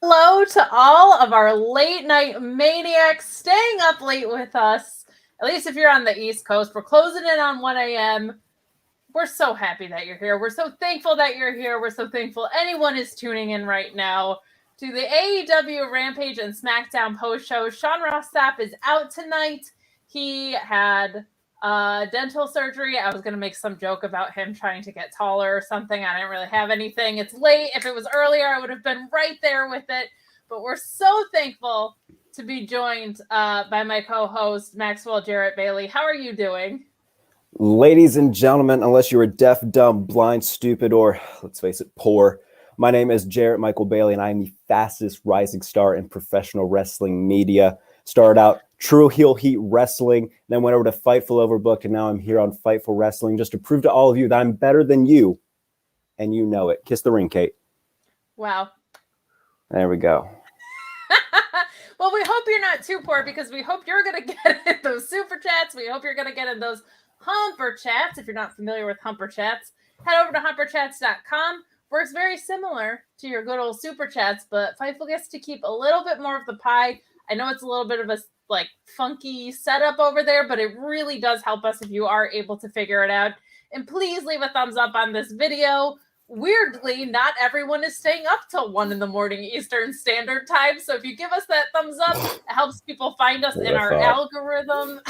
Hello to all of our late night maniacs staying up late with us. At least if you're on the East Coast, we're closing in on 1 a.m. We're so happy that you're here. We're so thankful that you're here. We're so thankful anyone is tuning in right now to the AEW Rampage and Smackdown post show. Sean Ross Sapp is out tonight. He had dental surgery. I was going to make some joke about him trying to get taller or something. I didn't really have anything. It's late. If it was earlier, I would have been right there with it. But we're so thankful to be joined by my co-host, Maxwell Jarrett Bailey. How are you doing? Ladies and gentlemen, unless you're deaf, dumb, blind, stupid, or, let's face it, poor, my name is Jarrett Michael Bailey, and I am the fastest rising star in professional wrestling media. Started out True Heel Heat Wrestling, then went over to Fightful Overbooked, and now I'm here on Fightful Wrestling just to prove to all of you that I'm better than you, and you know it. Kiss the ring, Kate. Wow. There we go. Well, we hope you're not too poor because we hope you're going to get in those super chats. We hope you're going to get in those Humper Chats. If you're not familiar with Humper Chats, head over to humperchats.com. Works very similar to your good old super chats, but Fightful gets to keep a little bit more of the pie. I know it's a little bit of a funky setup over there, but it really does help us if you are able to figure it out. And please leave a thumbs up on this video. Weirdly, not everyone is staying up till 1 a.m. Eastern Standard Time. So if you give us that thumbs up, it helps people find us in our algorithm.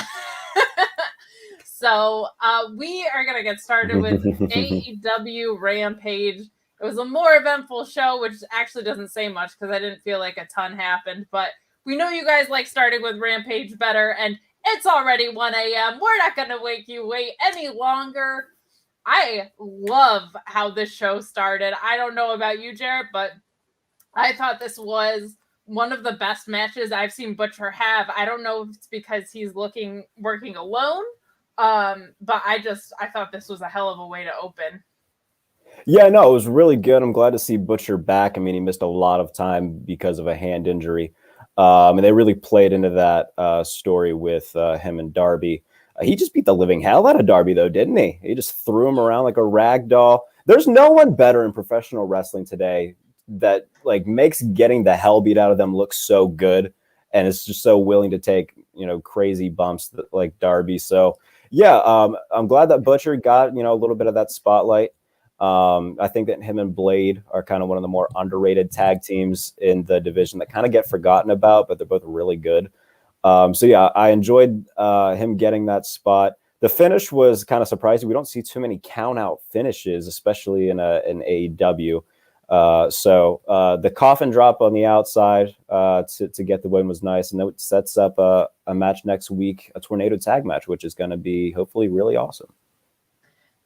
So we are going to get started with AEW Rampage. It was a more eventful show, which actually doesn't say much because I didn't feel like a ton happened. But we know you guys like starting with Rampage better, and it's already 1 a.m. We're not going to wait any longer. I love how this show started. I don't know about you, Jarrett, but I thought this was one of the best matches I've seen Butcher have. I don't know if it's because he's working alone, but I thought this was a hell of a way to open. Yeah, no, it was really good. I'm glad to see Butcher back. I mean, he missed a lot of time because of a hand injury. And they really played into that story with him and Darby. He just beat the living hell out of Darby, though, didn't he? He just threw him around like a rag doll. There's no one better in professional wrestling today that makes getting the hell beat out of them look so good, and is just so willing to take crazy bumps like Darby. So yeah, I'm glad that Butcher got a little bit of that spotlight. I think that him and Blade are kind of one of the more underrated tag teams in the division that kind of get forgotten about, but they're both really good. So yeah, I enjoyed him getting that spot. The finish was kind of surprising. We don't see too many count out finishes, especially in AEW. So the coffin drop on the outside to get the win was nice. And it sets up a match next week, a tornado tag match, which is going to be hopefully really awesome.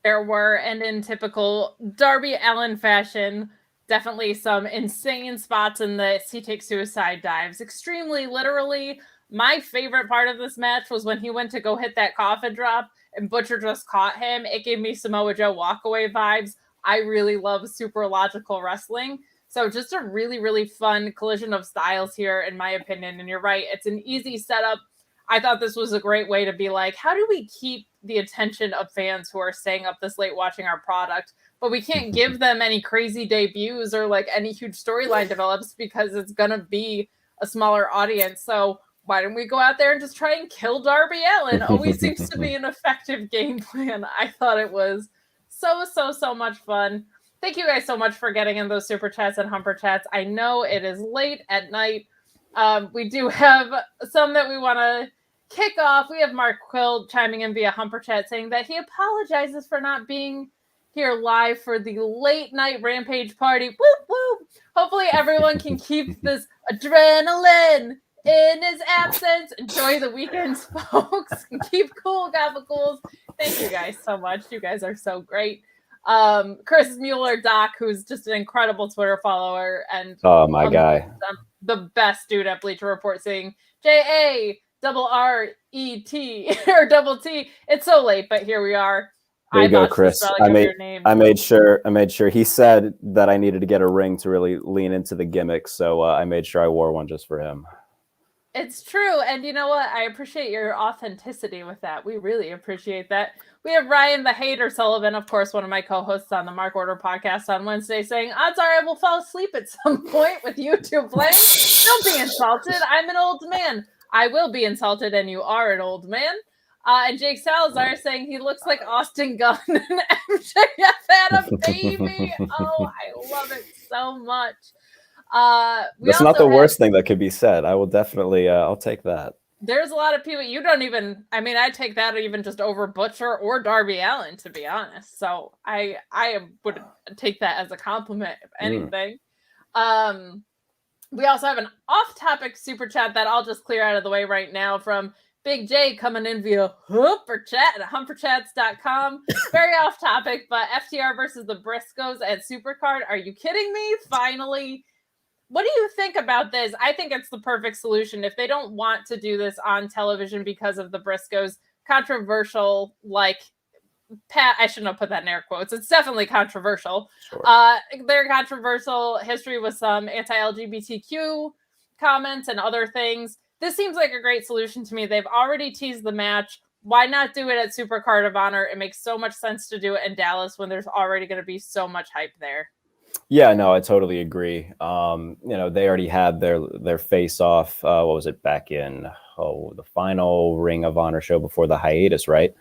There were, and in typical Darby Allin fashion, definitely some insane spots in this. He takes suicide dives extremely literally. My favorite part of this match was when he went to go hit that coffin drop and Butcher just caught him. It gave me Samoa Joe walkaway vibes. I really love super logical wrestling. So just a really, really fun collision of styles here, in my opinion. And you're right, it's an easy setup. I thought this was a great way to be like, how do we keep the attention of fans who are staying up this late watching our product, but we can't give them any crazy debuts or any huge storyline develops because it's going to be a smaller audience. So why don't we go out there and just try and kill Darby Allin? Always seems to be an effective game plan. I thought it was so much fun. Thank you guys so much for getting in those super chats and humper chats. I know it is late at night. We do have some that we want to kick off. We have Mark Quill chiming in via Humper Chat saying that he apologizes for not being here live for the late night Rampage party. Whoop, whoop. Hopefully everyone can keep this adrenaline in his absence. Enjoy the weekends, folks. Keep cool, Gabagools. Thank you guys so much. You guys are so great. Chris Mueller Doc, who's just an incredible Twitter follower and my guy, the best dude at Bleacher Report, saying JA RRET or double T. It's so late, but here we are. There you go, Chris. I made sure. He said that I needed to get a ring to really lean into the gimmick, so I made sure I wore one just for him. It's true. And you know what? I appreciate your authenticity with that. We really appreciate that. We have Ryan the Hater Sullivan, of course, one of my co-hosts on the Mark Order podcast on Wednesday, saying, odds are I will fall asleep at some point with YouTube playing. Don't be insulted. I'm an old man. I will be insulted, and you are an old man. And Jake Salazar saying he looks like Austin Gunn and MJF had a baby. Oh, I love it so much. That's not the worst thing that could be said. I will definitely, I'll take that. There's a lot of people you don't even, I mean, I take that even just over Butcher or Darby Allin, to be honest. So I would take that as a compliment, if anything. We also have an off-topic super chat that I'll just clear out of the way right now from Big J coming in via Humper Chat at humperchats.com. Very off topic, but FTR versus the Briscoes at Supercard. Are you kidding me? Finally. What do you think about this? I think it's the perfect solution. If they don't want to do this on television because of the Briscoes, controversial, like Pat, I shouldn't have put that in air quotes. It's definitely controversial. Sure. Their controversial history with some anti-LGBTQ comments and other things. This seems like a great solution to me. They've already teased the match. Why not do it at Supercard of Honor? It makes so much sense to do it in Dallas when there's already going to be so much hype there. Yeah, no, I totally agree. They already had their face off. What was it back in the final Ring of Honor show before the hiatus, right?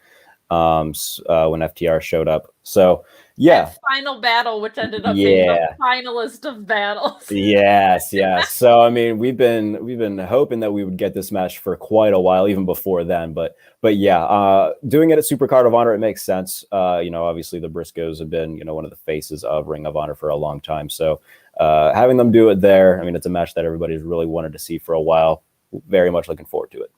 When FTR showed up. So yeah, that final battle, which ended up being the finalist of battles. yes. So I mean, we've been hoping that we would get this match for quite a while, even before then. But yeah, doing it at Supercard of Honor, it makes sense. Obviously the Briscoes have been one of the faces of Ring of Honor for a long time. So having them do it there, I mean, it's a match that everybody's really wanted to see for a while. Very much looking forward to it.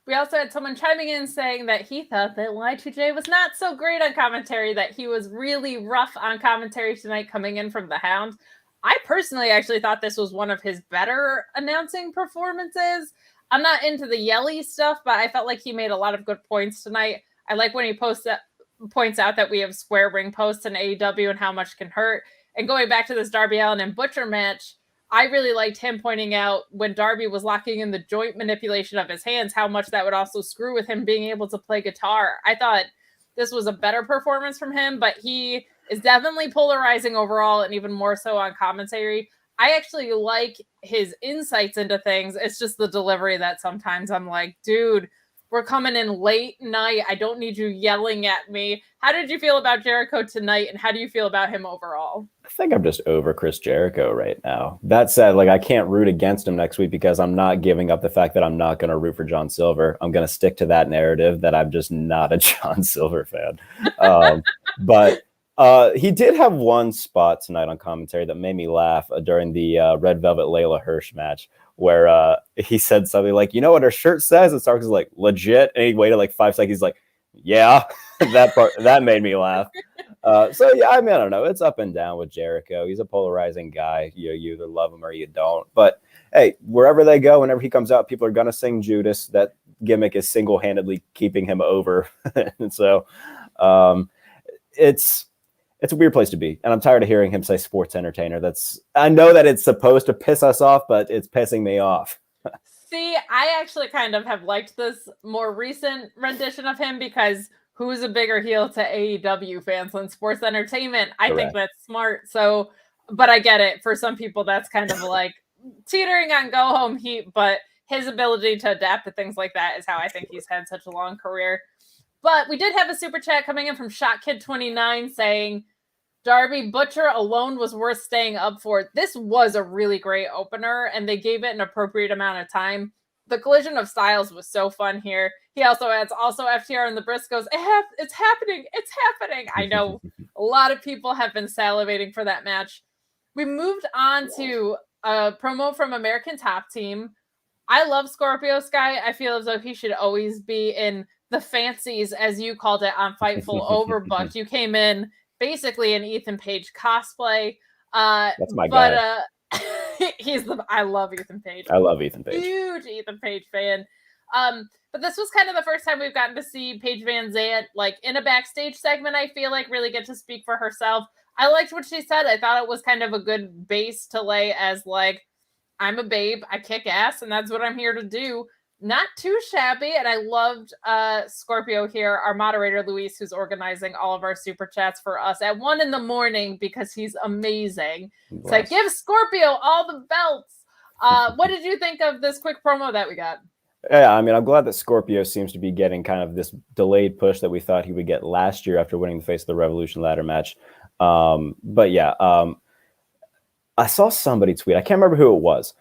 We also had someone chiming in saying that he thought that Y2J was not so great on commentary, that he was really rough on commentary tonight coming in from the Hound. I personally actually thought this was one of his better announcing performances. I'm not into the yelly stuff, but I felt like he made a lot of good points tonight. I like when he points out that we have square ring posts in AEW and how much can hurt. And going back to this Darby Allin and Butcher match, I really liked him pointing out when Darby was locking in the joint manipulation of his hands, how much that would also screw with him being able to play guitar. I thought this was a better performance from him, but he is definitely polarizing overall and even more so on commentary. I actually like his insights into things. It's just the delivery that sometimes I'm like, dude, we're coming in late night. I don't need you yelling at me. How did you feel about Jericho tonight, and how do you feel about him overall? I think I'm just over Chris Jericho right now. That said, I can't root against him next week because I'm not giving up the fact that I'm not going to root for John Silver. I'm going to stick to that narrative that I'm just not a John Silver fan. But he did have one spot tonight on commentary that made me laugh during the Red Velvet Leyla Hirsch match, where he said something like, you know what her shirt says? And Starks is like, legit. And he waited 5 seconds. He's like, yeah, that part, that made me laugh. So yeah, I mean, I don't know. It's up and down with Jericho. He's a polarizing guy. You either love him or you don't. But hey, wherever they go, whenever he comes out, people are going to sing Judas. That gimmick is single-handedly keeping him over. And so it's a weird place to be. And I'm tired of hearing him say sports entertainer. I know that it's supposed to piss us off, but it's pissing me off. See, I actually kind of have liked this more recent rendition of him because who's a bigger heel to AEW fans than sports entertainment? I think that's smart. So, but I get it. For some people, that's kind of like teetering on go home heat, but his ability to adapt to things like that is how I think he's had such a long career. But we did have a super chat coming in from ShotKid29 saying, Darby Butcher alone was worth staying up for. This was a really great opener, and they gave it an appropriate amount of time. The collision of styles was so fun here. He also adds, also FTR and the Briscoes. It's happening. It's happening. I know a lot of people have been salivating for that match. We moved on to a promo from American Top Team. I love Scorpio Sky. I feel as though he should always be in the fancies, as you called it on Fightful over BUTCH. You came in basically an Ethan Page cosplay. That's my guy. I love Ethan Page. I love Ethan Page. Huge Ethan Page fan. But this was kind of the first time we've gotten to see Paige Van Zandt in a backstage segment, I feel like, really get to speak for herself. I liked what she said. I thought it was kind of a good base to lay as I'm a babe. I kick ass, and that's what I'm here to do. Not too shabby, and I loved Scorpio here, our moderator Luis, who's organizing all of our super chats for us at 1 a.m. because he's amazing. So I give Scorpio all the belts. What did you think of this quick promo that we got? Yeah, I mean, I'm glad that Scorpio seems to be getting kind of this delayed push that we thought he would get last year after winning the Face of the Revolution ladder match. But yeah, I saw somebody tweet, I can't remember who it was,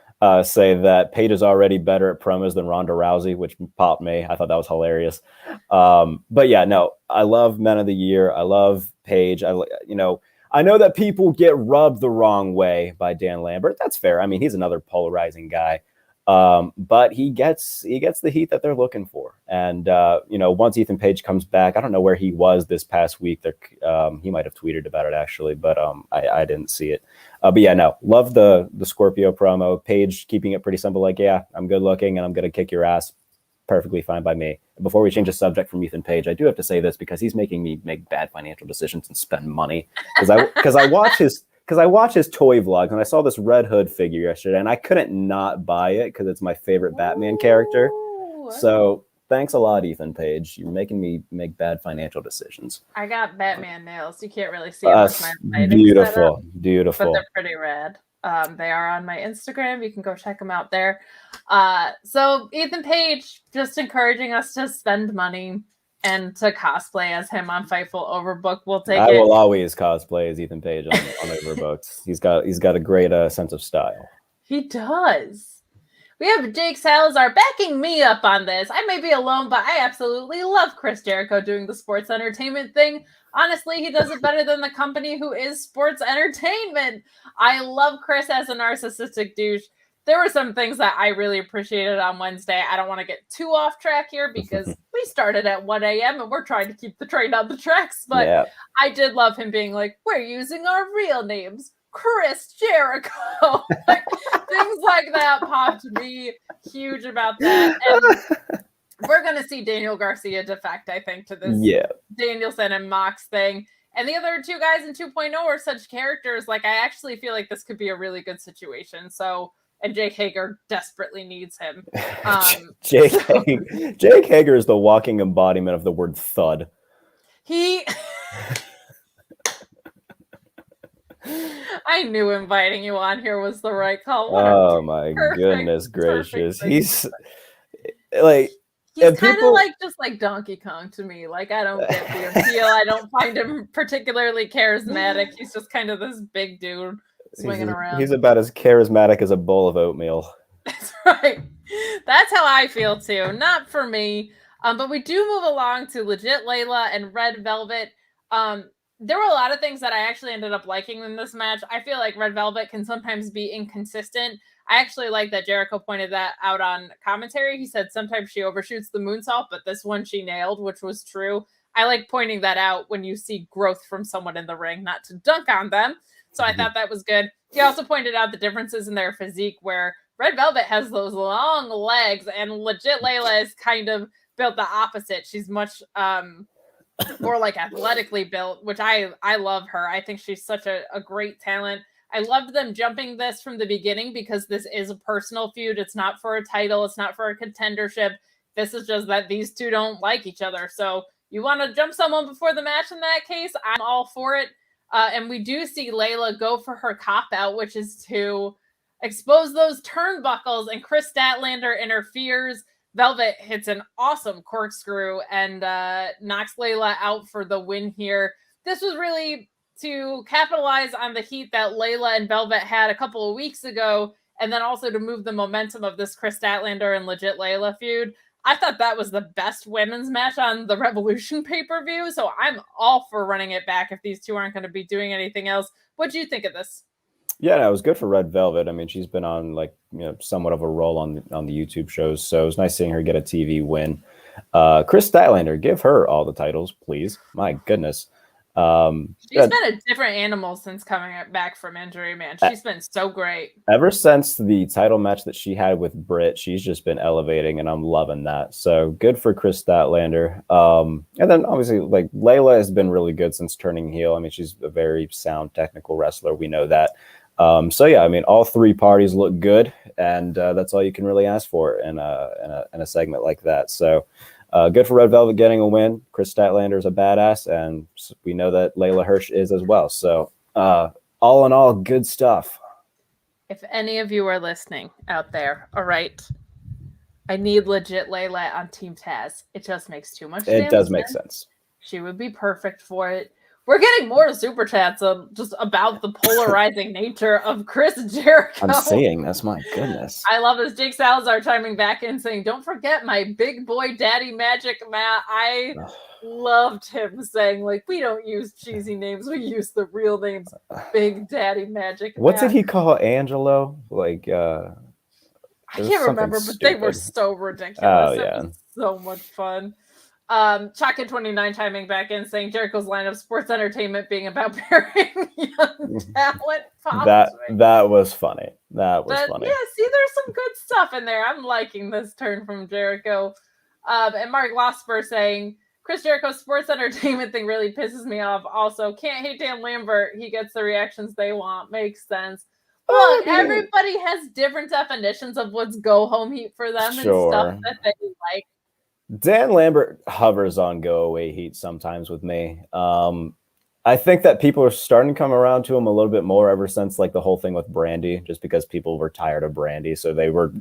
say that Paige is already better at promos than Ronda Rousey, which popped me. I thought that was hilarious. But yeah, no, I love Men of the Year. I love Paige. I know that people get rubbed the wrong way by Dan Lambert. That's fair. I mean, he's another polarizing guy. But he gets the heat that they're looking for. And, once Ethan Page comes back, I don't know where he was this past week. He might have tweeted about it actually, but I didn't see it. But yeah, no, love the Scorpio promo. Page keeping it pretty simple. Like, yeah, I'm good looking and I'm going to kick your ass. Perfectly fine by me. Before we change the subject from Ethan Page, I do have to say this because he's making me make bad financial decisions and spend money. Because I watch his toy vlogs, and I saw this Red Hood figure yesterday, and I couldn't not buy it because it's my favorite Batman character. So thanks a lot, Ethan Page. You're making me make bad financial decisions. I got Batman nails. You can't really see them with my beautiful, but they're pretty rad. They are on my Instagram. You can go check them out there. So Ethan Page just encouraging us to spend money and to cosplay as him on Fightful Overbooked. We'll take it. I will always cosplay as Ethan Page on Overbooked. He's got a great sense of style. He does. We have Jake Salazar backing me up on this. I may be alone, but I absolutely love Chris Jericho doing the sports entertainment thing. Honestly, he does it better than the company who is sports entertainment. I love Chris as a narcissistic douche. There were some things that I really appreciated on Wednesday. I don't want to get too off track here because we started at 1 a.m. and we're trying to keep the train on the tracks. But yeah. I did love him being like, we're using our real names. Chris Jericho. Like, things like that popped me huge about that. And we're going to see Daniel Garcia defect, I think, to this Danielson and Mox thing. And the other two guys in 2.0 are such characters. Like, I actually feel like this could be a really good situation. So, and Jake Hager desperately needs him. Jake Hager is the walking embodiment of the word thud. I knew inviting you on here was the right call. Oh my goodness gracious. He's like, he's kind of like just like Donkey Kong to me. Like, I don't get the appeal. I don't find him particularly charismatic. He's just kind of this big dude swinging around. He's about as charismatic as a bowl of oatmeal. That's right. That's how I feel too. Not for me. But we do move along to legit Leyla and Red Velvet. There were a lot of things that I actually ended up liking in this match. I feel like Red Velvet can sometimes be inconsistent. I actually like that Jericho pointed that out on commentary. He said sometimes she overshoots the moonsault, but this one she nailed, which was true. I like pointing that out when you see growth from someone in the ring, not to dunk on them. So I thought that was good. He also pointed out the differences in their physique where Red Velvet has those long legs and legit Leyla is kind of built the opposite. She's much more like athletically built, which I love her. I think she's such a great talent. I loved them jumping this from the beginning because this is a personal feud. It's not for a title. It's not for a contendership. This is just that these two don't like each other. So you want to jump someone before the match in that case? I'm all for it. And we do see Leyla go for her cop-out, which is to expose those turnbuckles, and Chris Statlander interferes. Velvet hits an awesome corkscrew and knocks Leyla out for the win here. This was really to capitalize on the heat that Leyla and Velvet had a couple of weeks ago, and then also to move the momentum of this Chris Statlander and legit Leyla feud. I thought that was the best women's match on the Revolution pay-per-view, so I'm all for running it back if these two aren't going to be doing anything else. What do you think of this? Yeah, no, it was good for Red Velvet. I mean, she's been on somewhat of a roll on the YouTube shows, so it was nice seeing her get a TV win. Chris Statlander, give her all the titles, please. My goodness. She's been a different animal since coming back from injury, man. She's been so great. Ever since the title match that she had with Britt, she's just been elevating, and I'm loving that. So good for Chris Statlander. And then obviously, like, Leyla has been really good since turning heel. I mean, she's a very sound technical wrestler. We know that. So yeah, I mean, all three parties look good, and that's all you can really ask for in a segment like that. So good for Red Velvet getting a win. Chris Statlander's a badass, and we know that Leyla Hirsch is as well. So all in all, good stuff. If any of you are listening out there, all right, I need legit Leyla on Team Taz. It just makes too much sense. It does make sense. She would be perfect for it. We're getting more super chats just about the polarizing nature of Chris Jericho. I'm seeing this. My goodness. I love this. Jake Salazar chiming back in saying, don't forget my big boy daddy Magic Matt. I loved him saying, like, we don't use cheesy names. We use the real names. Big Daddy Magic Matt. What did he call Angelo? Like, I can't remember, but they were so ridiculous. Oh, it yeah. was so much fun. Chocket29 chiming back in saying Jericho's line of sports entertainment being about pairing young talent. That was funny. That was funny. Yeah, see, there's some good stuff in there. I'm liking this turn from Jericho. And Mark Losper saying Chris Jericho's sports entertainment thing really pisses me off. Also, can't hate Dan Lambert. He gets the reactions they want. Makes sense. Look, everybody has different definitions of what's go home heat for them and stuff that they like. Dan Lambert hovers on go away heat sometimes with me. I think that people are starting to come around to him a little bit more ever since like the whole thing with Brandy, just because people were tired of Brandy. So they were,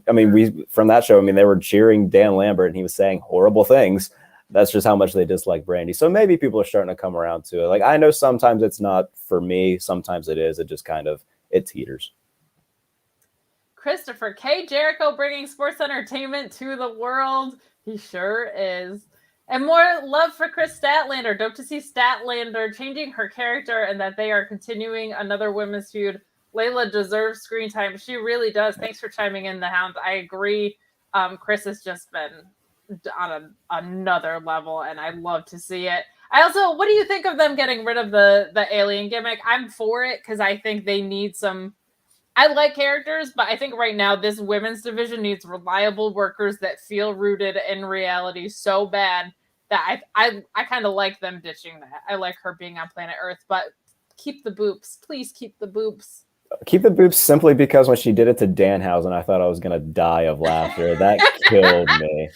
from that show, they were cheering Dan Lambert and he was saying horrible things. That's just how much they dislike Brandy. So maybe people are starting to come around to it. Like, I know sometimes it's not for me. Sometimes it is. It just it teeters. Christopher K. Jericho bringing sports entertainment to the world. He sure is. And more love for Chris Statlander. Dope to see Statlander changing her character and that they are continuing another women's feud. Leyla deserves screen time. She really does. Thanks for chiming in, the Hound. I agree. Chris has just been on another level, and I love to see it. I also, what do you think of them getting rid of the alien gimmick? I'm for it because I think they need some. I like characters, but I think right now this women's division needs reliable workers that feel rooted in reality so bad that I kind of like them ditching that. I like her being on planet Earth, but keep the boops. Please keep the boops. Keep the boops simply because when she did it to Danhausen, I thought I was going to die of laughter. That killed me.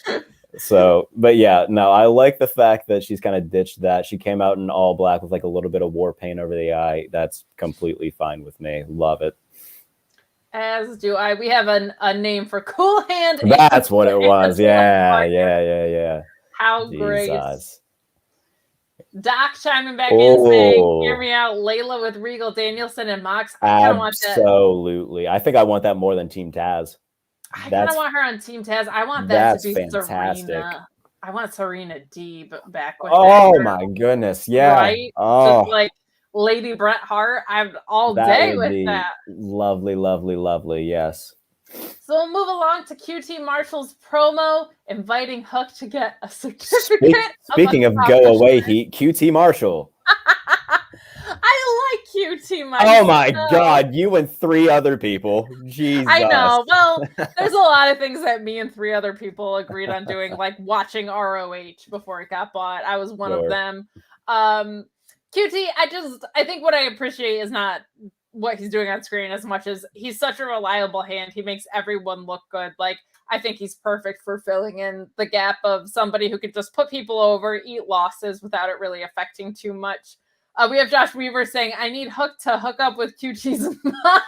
So, but yeah, no, I like the fact that she's kind of ditched that. She came out in all black with like a little bit of war paint over the eye. That's completely fine with me. Love it. As do I. We have a name for Cool Hand. That's what it was. Yeah. How Jesus. Great. Doc chiming back in saying, hear me out, Leyla with Regal, Danielson, and Mox. I kind of want that. Absolutely. I think I want that more than Team Taz. I kind of want her on Team Taz. I want that to be fantastic. Serena. I want Serena D back with my goodness. Yeah. Right? Oh. Just like Lady Bret Hart. I'm all day with that. Lovely, lovely, lovely. Yes. So we'll move along to QT Marshall's promo inviting Hook to get a certificate. Speaking of go away heat, QT Marshall. I like QT Marshall. Oh my God, you and 3 other people. Jesus. I know. Well, there's a lot of things that me and 3 other people agreed on doing, like watching ROH before it got bought. I was one of them. QT, I think what I appreciate is not what he's doing on screen as much as he's such a reliable hand. He makes everyone look good. Like, I think he's perfect for filling in the gap of somebody who could just put people over, eat losses without it really affecting too much. We have Josh Weaver saying, I need Hook to hook up with QT's mom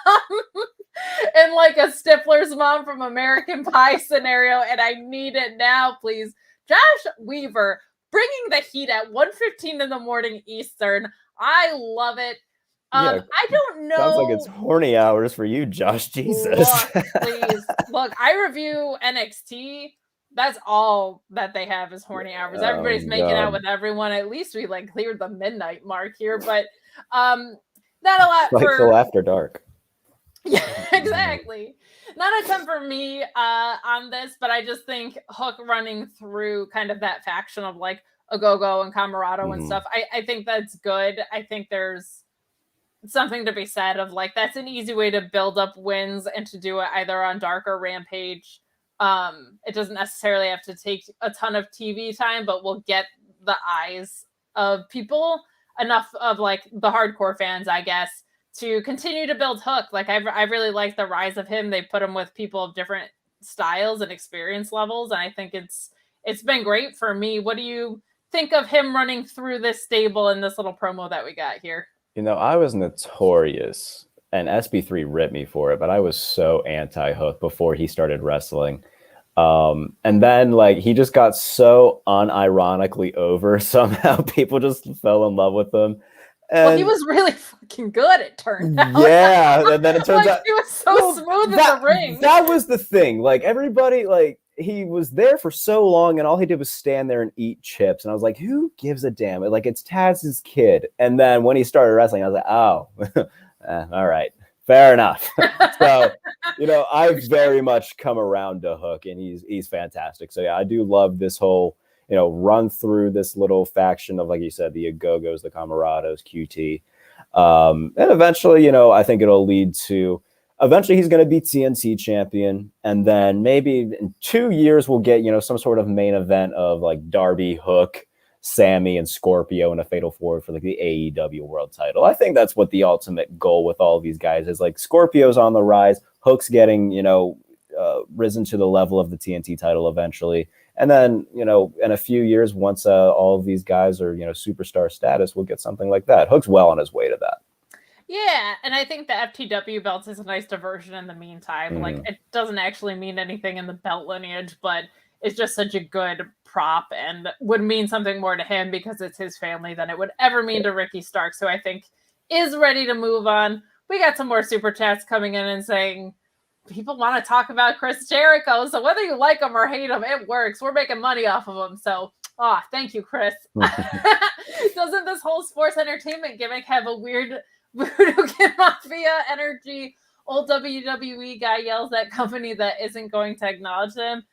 in like a Stifler's mom from American Pie scenario, and I need it now, please. Josh Weaver bringing the heat at 1:15 in the morning Eastern. I love it. I don't know. Sounds like it's horny hours for you, Josh. Jesus. Look, please. Look, I review NXT. That's all that they have is horny hours. Everybody's making out with everyone. At least we like cleared the midnight mark here, but not a lot like for till after dark. Yeah, exactly. Not a ton for me on this, but I just think Hook running through kind of that faction of like Ogogo and Camarado and stuff. I think that's good. I think there's something to be said of like that's an easy way to build up wins and to do it either on Dark or Rampage. It doesn't necessarily have to take a ton of TV time, but we'll get the eyes of people, enough of like the hardcore fans, I guess, to continue to build Hook. Like I really like the rise of him. They put him with people of different styles and experience levels, and I think it's been great for me. What do you think of him running through this stable in this little promo that we got here? I was notorious, and SB3 ripped me for it, but I was so anti-Hook before he started wrestling. And then like he just got so unironically over. Somehow people just fell in love with him. And well, he was really fucking good, it turned out. Yeah, and then it turns out he was so smooth in the ring. That was the thing. Like everybody, like he was there for so long, and all he did was stand there and eat chips. And I was like, who gives a damn? Like it's Taz's kid. And then when he started wrestling, I was like, oh, all right, fair enough. So I've very much come around to Hook, and he's fantastic. So yeah, I do love this whole run through this little faction of, like you said, the Agogos, the Camarados, QT. And eventually, I think it'll lead to eventually he's going to be TNT champion. And then maybe in 2 years, we'll get, some sort of main event of like Darby, Hook, Sami, and Scorpio in a fatal four for like the AEW world title. I think that's what the ultimate goal with all of these guys is. Like Scorpio's on the rise, Hook's getting, risen to the level of the TNT title eventually. And then, in a few years, once all of these guys are, superstar status, we'll get something like that. Hook's well on his way to that. Yeah, and I think the FTW belt is a nice diversion in the meantime. Like, it doesn't actually mean anything in the belt lineage, but it's just such a good prop and would mean something more to him because it's his family than it would ever mean to Ricky Starks, who I think is ready to move on. We got some more super chats coming in and saying, people want to talk about Chris Jericho, so whether you like him or hate him, it works. We're making money off of him, so thank you, Chris. Doesn't this whole sports entertainment gimmick have a weird Voodoo Kid Mafia energy? Old WWE guy yells at company that isn't going to acknowledge them.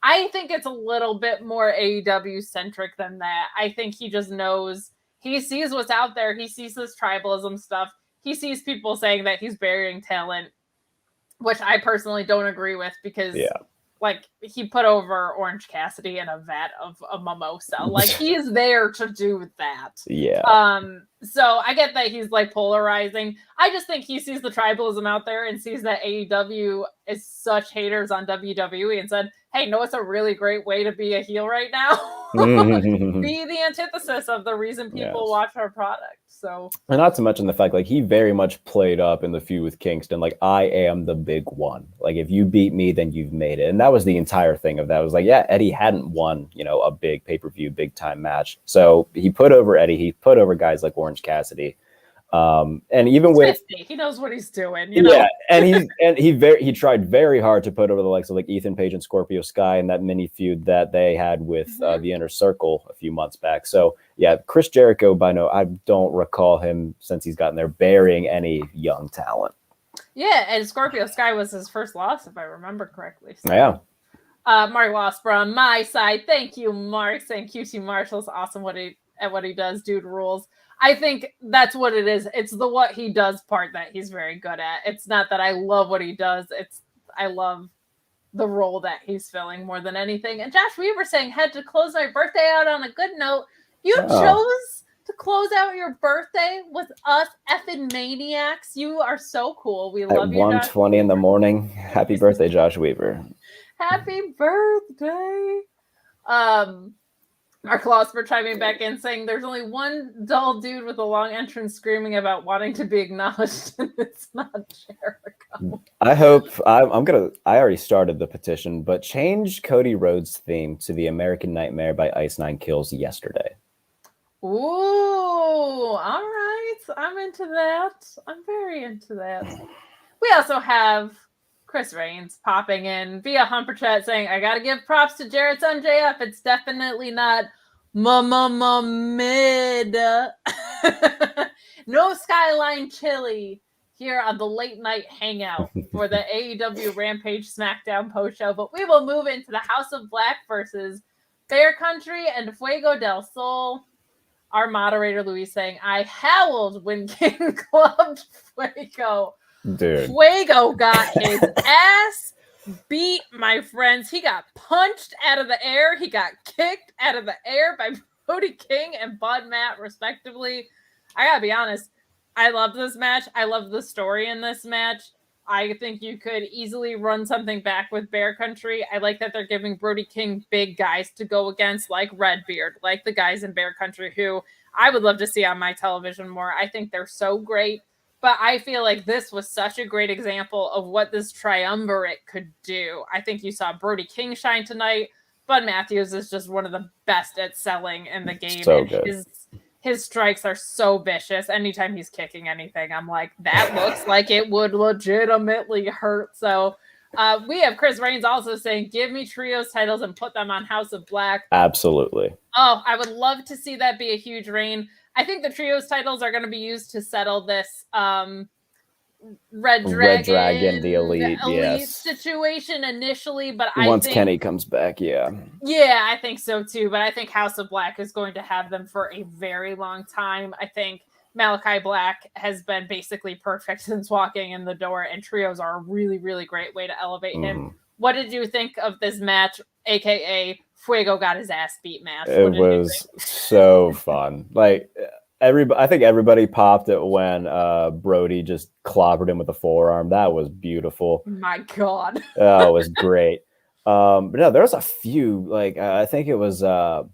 I think it's a little bit more AEW centric than that. I think he just knows, he sees what's out there. He sees this tribalism stuff. He sees people saying that he's burying talent, which I personally don't agree with because, like, he put over Orange Cassidy in a vat of a mimosa. Like, he is there to do that. Yeah. So I get that he's, like, polarizing. I just think he sees the tribalism out there and sees that AEW is such haters on WWE and said, hey, no, it's a really great way to be a heel right now. Be the antithesis of the reason people watch our product. So, and not to mention the fact, like, he very much played up in the feud with Kingston. Like, I am the big one. Like, if you beat me, then you've made it. And that was the entire thing of that. It was like, yeah, Eddie hadn't won, a big pay-per-view, big time match. So he put over Eddie. He put over guys like Orange Cassidy. And even he's with 50. He knows what he's doing, you know? Yeah, and he tried very hard to put over the likes of like Ethan Page and Scorpio Sky in that mini feud that they had with the Inner Circle a few months back. So yeah, Chris Jericho, I don't recall him since he's gotten there burying any young talent. Yeah, and Scorpio Sky was his first loss, if I remember correctly. So. Yeah. Mark Wasbro on my side. Thank you, Mark. Saying QT Marshall's awesome what he does. Dude rules. I think that's what it is. It's the what he does part that he's very good at. It's not that I love what he does. I love the role that he's filling more than anything. And Josh Weaver saying, had to close my birthday out on a good note. You chose to close out your birthday with us effing maniacs. You are so cool. We love you. At 1:20 in the morning. Happy birthday, Josh Weaver. Happy birthday. Mark Losper chiming back in saying there's only one dull dude with a long entrance screaming about wanting to be acknowledged, and it's not Jericho. I hope I already started the petition, but change Cody Rhodes' theme to the American Nightmare by Ice Nine Kills yesterday. Ooh, all right. I'm into that. I'm very into that. We also have Chris Reigns popping in via Humper Chat saying, I gotta give props to Jarrett's on JF. It's definitely not mid. No Skyline Chili here on the late night hangout for the AEW Rampage Smackdown post show. But we will move into the House of Black versus Bear Country and Fuego del Sol. Our moderator Luis saying, I howled when King clubbed Fuego. Dude. Fuego got his ass beat, my friends. He got punched out of the air. He got kicked out of the air by Brody King and Bud Matt, respectively. I gotta be honest, I love this match. I love the story in this match. I think you could easily run something back with Bear Country. I like that they're giving Brody King big guys to go against, like Redbeard, like the guys in Bear Country, who I would love to see on my television more. I think they're so great. But I feel like this was such a great example of what this triumvirate could do. I think you saw Brody King shine tonight. Bud Matthews is just one of the best at selling in the game. So and good. his strikes are so vicious. Anytime he's kicking anything, I'm like, that looks like it would legitimately hurt. So we have Chris Reigns also saying, give me trios titles and put them on House of Black. Absolutely. Oh, I would love to see that be a huge reign. I think the trios titles are going to be used to settle this Red Dragon, the Elite yes. situation initially, but once Kenny comes back, yeah, I think so too. But I think House of Black is going to have them for a very long time. I think Malachi Black has been basically perfect since walking in the door, and trios are a really, really great way to elevate him. What did you think of this match, aka Fuego got his ass beat match? It was so fun. Like I think everybody popped it when Brody just clobbered him with a forearm. That was beautiful. My God. That was great. But no, there was a few, like I think it was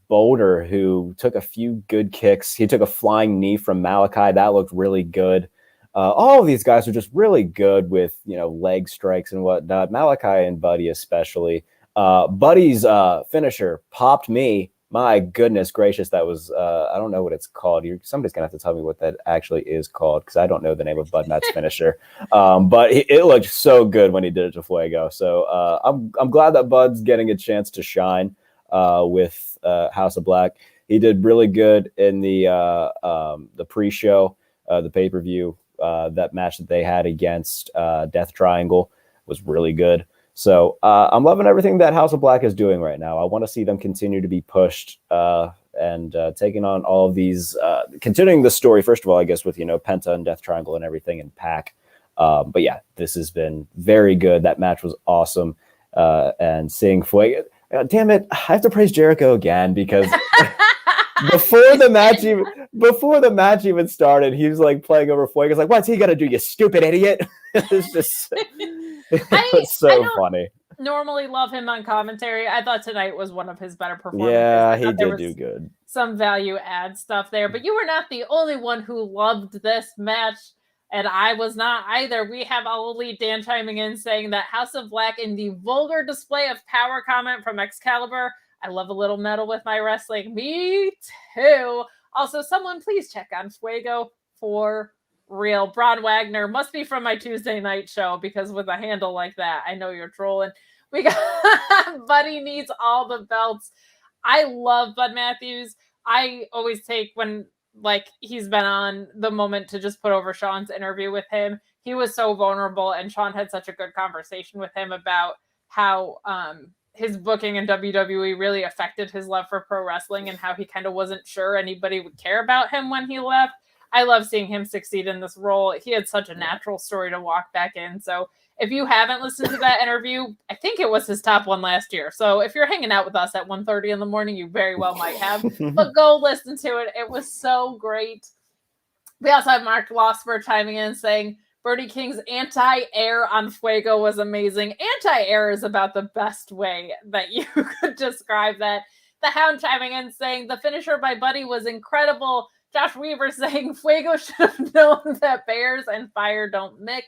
Boulder who took a few good kicks. He took a flying knee from Malachi. That looked really good. All of these guys are just really good with, leg strikes and whatnot. Malachi and Buddy especially. Buddy's finisher popped me. My goodness gracious, that was, I don't know what it's called. Somebody's going to have to tell me what that actually is called, because I don't know the name of Bud Matt's finisher. But it looked so good when he did it to Fuego. So I'm glad that Bud's getting a chance to shine with House of Black. He did really good in the pre-show, the pay-per-view. That match that they had against Death Triangle was really good. So I'm loving everything that House of Black is doing right now. I want to see them continue to be pushed and taking on all of these, continuing the story, first of all, I guess, with, Penta and Death Triangle and everything in Pac. But yeah, this has been very good. That match was awesome. And seeing Fuego, damn it, I have to praise Jericho again, because before the match even started, he was like playing over Fuego. He's like, what's he gonna do, you stupid idiot? It's just it's so funny. Normally love him on commentary. I thought tonight was one of his better performances. Yeah, he did do good. Some value add stuff there, but you were not the only one who loved this match, and I was not either. We have All Elite Dan chiming in saying that House of Black in the vulgar display of power comment from Excalibur. I love a little metal with my wrestling. Me too. Also, someone please check on Fuego for real. Braun Wagner must be from my Tuesday night show, because with a handle like that, I know you're trolling. We got Buddy needs all the belts. I love Bud Matthews. I always take, when he's been on, the moment to just put over Sean's interview with him. He was so vulnerable, and Sean had such a good conversation with him about how his booking in WWE really affected his love for pro wrestling, and how he kind of wasn't sure anybody would care about him when he left. I love seeing him succeed in this role. He had such a natural story to walk back in. So if you haven't listened to that interview, I think it was his top one last year. So if you're hanging out with us at 1:30 in the morning, you very well might have. But go listen to it. It was so great. We also have Mark Lossberg chiming in saying, Brody King's anti-air on Fuego was amazing. Anti-air is about the best way that you could describe that. The Hound chiming in saying, the finisher by Buddy was incredible. Josh Weaver saying, Fuego should have known that bears and fire don't mix.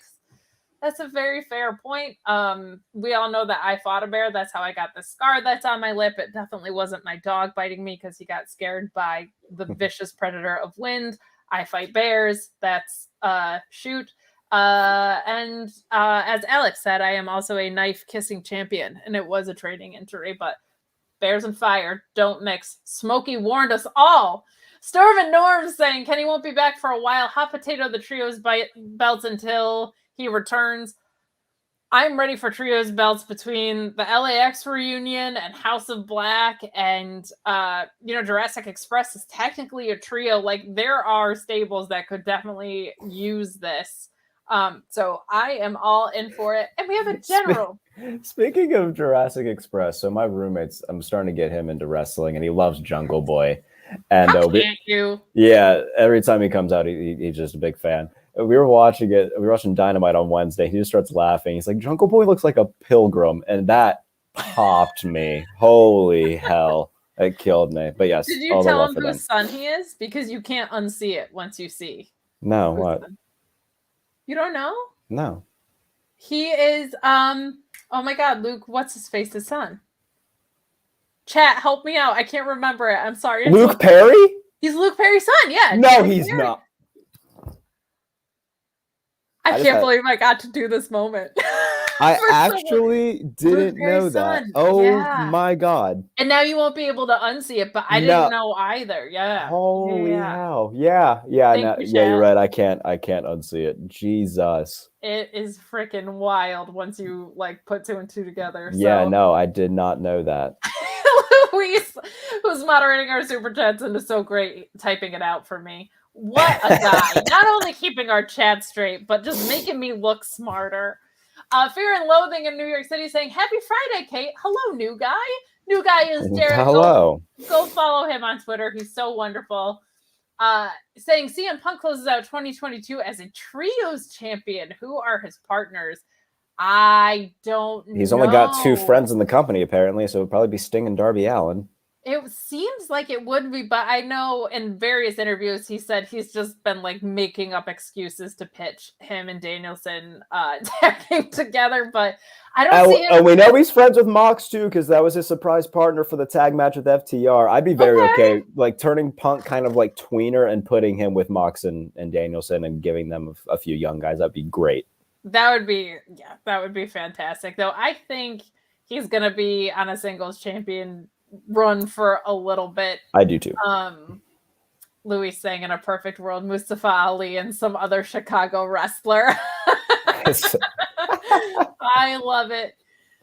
That's a very fair point. We all know that I fought a bear. That's how I got the scar that's on my lip. It definitely wasn't my dog biting me because he got scared by the vicious predator of wind. I fight bears. That's shoot. And as Alex said, I am also a knife kissing champion, and it was a training injury, but bears and fire don't mix. Smokey warned us all. Storm and Norm saying Kenny won't be back for a while. Hot potato the trios belts until he returns. I'm ready for trios belts between the LAX reunion and House of Black, and Jurassic Express is technically a trio. Like, there are stables that could definitely use this. So I am all in for it. And we have a general. Speaking of Jurassic Express, so my roommate's, I'm starting to get him into wrestling, and he loves Jungle Boy. And How can't you? Yeah, every time he comes out, he's just a big fan. We were watching it. We were watching Dynamite on Wednesday. He just starts laughing. He's like, Jungle Boy looks like a pilgrim. And that popped me. Holy hell. It killed me. But yes, Did you all the tell love him for them. whose son he is? Because you can't unsee it once you see. No, what? Son. You don't know? No. He is, oh my God, Luke, what's his face's son? Chat, help me out. I can't remember it. I'm sorry. Luke Perry? He's Luke Perry's son, yeah. No, Luke he's Perry. not. I can't believe I got to do this moment. I actually didn't know that. Oh my God. And now you won't be able to unsee it, but I didn't know either. Yeah. Holy hell. Yeah. You're right. I can't unsee it. Jesus. It is freaking wild once you like put two and two together. Yeah, no, I did not know that. Luis, who's moderating our super chats and is so great typing it out for me. What a guy. Not only keeping our chat straight, but just making me look smarter. Fear and Loathing in New York City saying, Happy Friday, Kate. Hello, new guy. New guy is Jarrett. Hello. Go follow him on Twitter. He's so wonderful. Saying CM Punk closes out 2022 as a trios champion. Who are his partners? I don't know. He's only got 2 friends in the company, apparently, so it would probably be Sting and Darby Allin. It seems like it would be, but I know in various interviews he said he's just been like making up excuses to pitch him and Danielson tagging together, but I don't see him. And we know he's friends with Mox too, because that was his surprise partner for the tag match with FTR. I'd be very okay like turning Punk kind of like tweener and putting him with Mox and Danielson and giving them a few young guys. That'd be great. That would be fantastic. Though I think he's gonna be on a singles champion run for a little bit. I do too. Louis saying in a perfect world, Mustafa Ali and some other Chicago wrestler. I love it.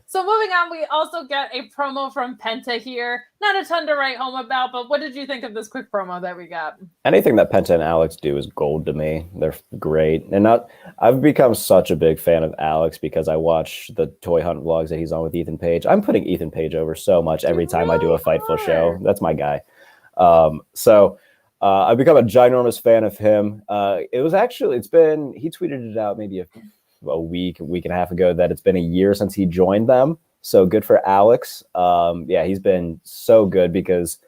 So moving on, we also get a promo from Penta here. Not a ton to write home about, but what did you think of this quick promo that we got? Anything that Penta and Alex do is gold to me. They're great. And I've become such a big fan of Alex because I watch the Toy Hunt vlogs that he's on with Ethan Page. I'm putting Ethan Page over so much every time I do a Fightful show. That's my guy. I've become a ginormous fan of him. He tweeted it out maybe a week and a half ago that it's been a year since he joined them. So good for Alex. He's been so good because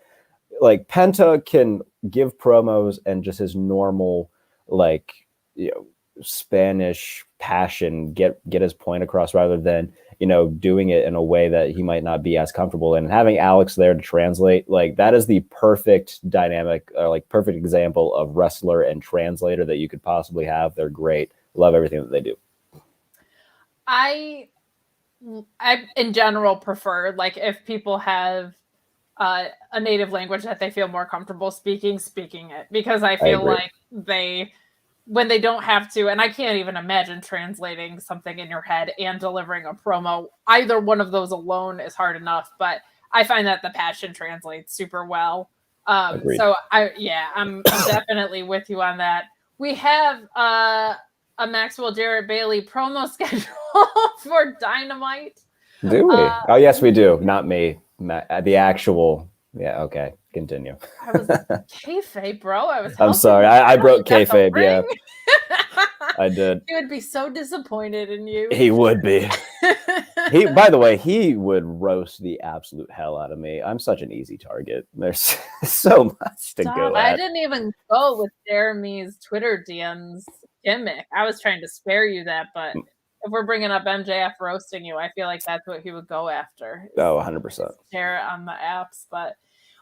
like Penta can give promos and just his normal Spanish passion get his point across rather than doing it in a way that he might not be as comfortable in. And having Alex there to translate, like that is the perfect dynamic, perfect example of wrestler and translator that you could possibly have. They're great. Love everything that they do. I in general prefer if people have a native language that they feel more comfortable speaking it, because I feel like when they don't have to, and I can't even imagine translating something in your head and delivering a promo. Either one of those alone is hard enough, but I find that the passion translates super well. So I'm definitely with you on that. We have a Maxwell Jarrett Bailey promo schedule for Dynamite. Do we? Oh, yes, we do. Not me. The actual. Yeah. Okay. Continue. I was kayfabe, bro. I'm sorry. I broke kayfabe. Yeah. I did. He would be so disappointed in you. He would be. By the way, he would roast the absolute hell out of me. I'm such an easy target. There's so much to go at. I didn't even go with Jeremy's Twitter DMs gimmick. I was trying to spare you that, but if we're bringing up MJF roasting you, I feel like that's what he would go after. Oh, 100%. Share it on the apps. But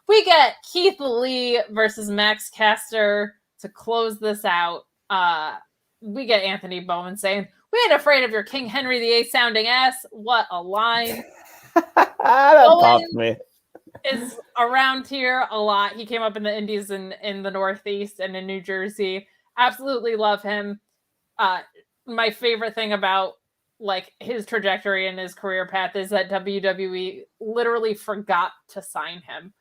we get Keith Lee versus Max Caster to close this out. We get Anthony Bowman saying, "We ain't afraid of your King Henry VIII sounding ass." What a line. That popped me. Is around here a lot. He came up in the Indies in the Northeast and in New Jersey. Absolutely love him. My favorite thing about his trajectory and his career path is that WWE literally forgot to sign him.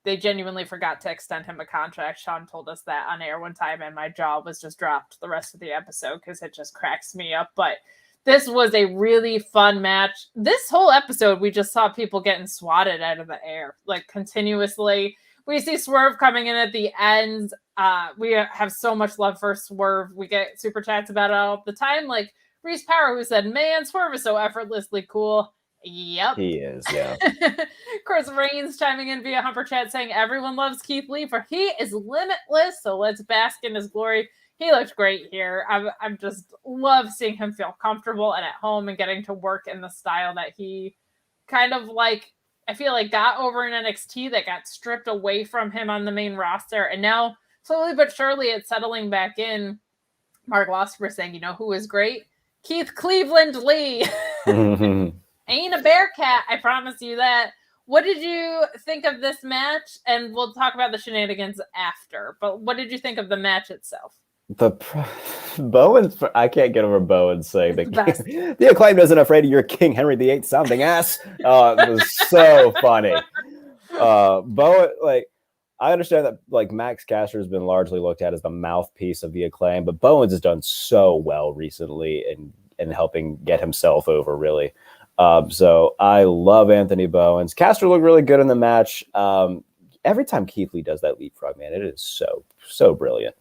They genuinely forgot to extend him a contract. Sean told us that on air one time, and my jaw was just dropped the rest of the episode because it just cracks me up. But this was a really fun match. This whole episode, we just saw people getting swatted out of the air, continuously. we see Swerve coming in at the end. We have so much love for Swerve. We get super chats about it all the time. Like Reese Power, who said, "Man, Swerve is so effortlessly cool." Yep. He is, yeah. Chris Reigns chiming in via Humper Chat saying, "Everyone loves Keith Lee, for he is limitless, so let's bask in his glory." He looked great here. I just love seeing him feel comfortable and at home and getting to work in the style that he kind of like, I feel like got over in NXT, that got stripped away from him on the main roster. And now, slowly but surely, it's settling back in. Mark Losper saying, you know who is great? Keith Cleveland Lee. Ain't a bear cat, I promise you that. What did you think of this match? And we'll talk about the shenanigans after. But what did you think of the match itself? Bowens, I can't get over Bowens saying the Acclaimed isn't afraid of your King Henry VIII sounding ass. It was so funny. Bowen, like, I understand that like Max Caster has been largely looked at as the mouthpiece of the Acclaim, but Bowens has done so well recently in helping get himself over, really. So I love Anthony Bowens. Caster looked really good in the match. Every time Keith Lee does that leapfrog, man, it is so brilliant.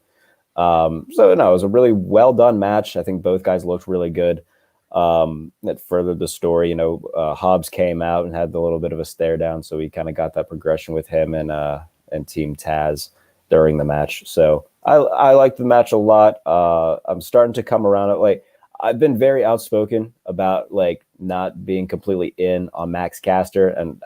So no, it was a really well done match. I think both guys looked really good. That furthered the story. Hobbs came out and had a little bit of a stare down, so we kind of got that progression with him and Team Taz during the match. So I liked the match a lot. I'm starting to come around it. Like, I've been very outspoken about like not being completely in on Max Caster, and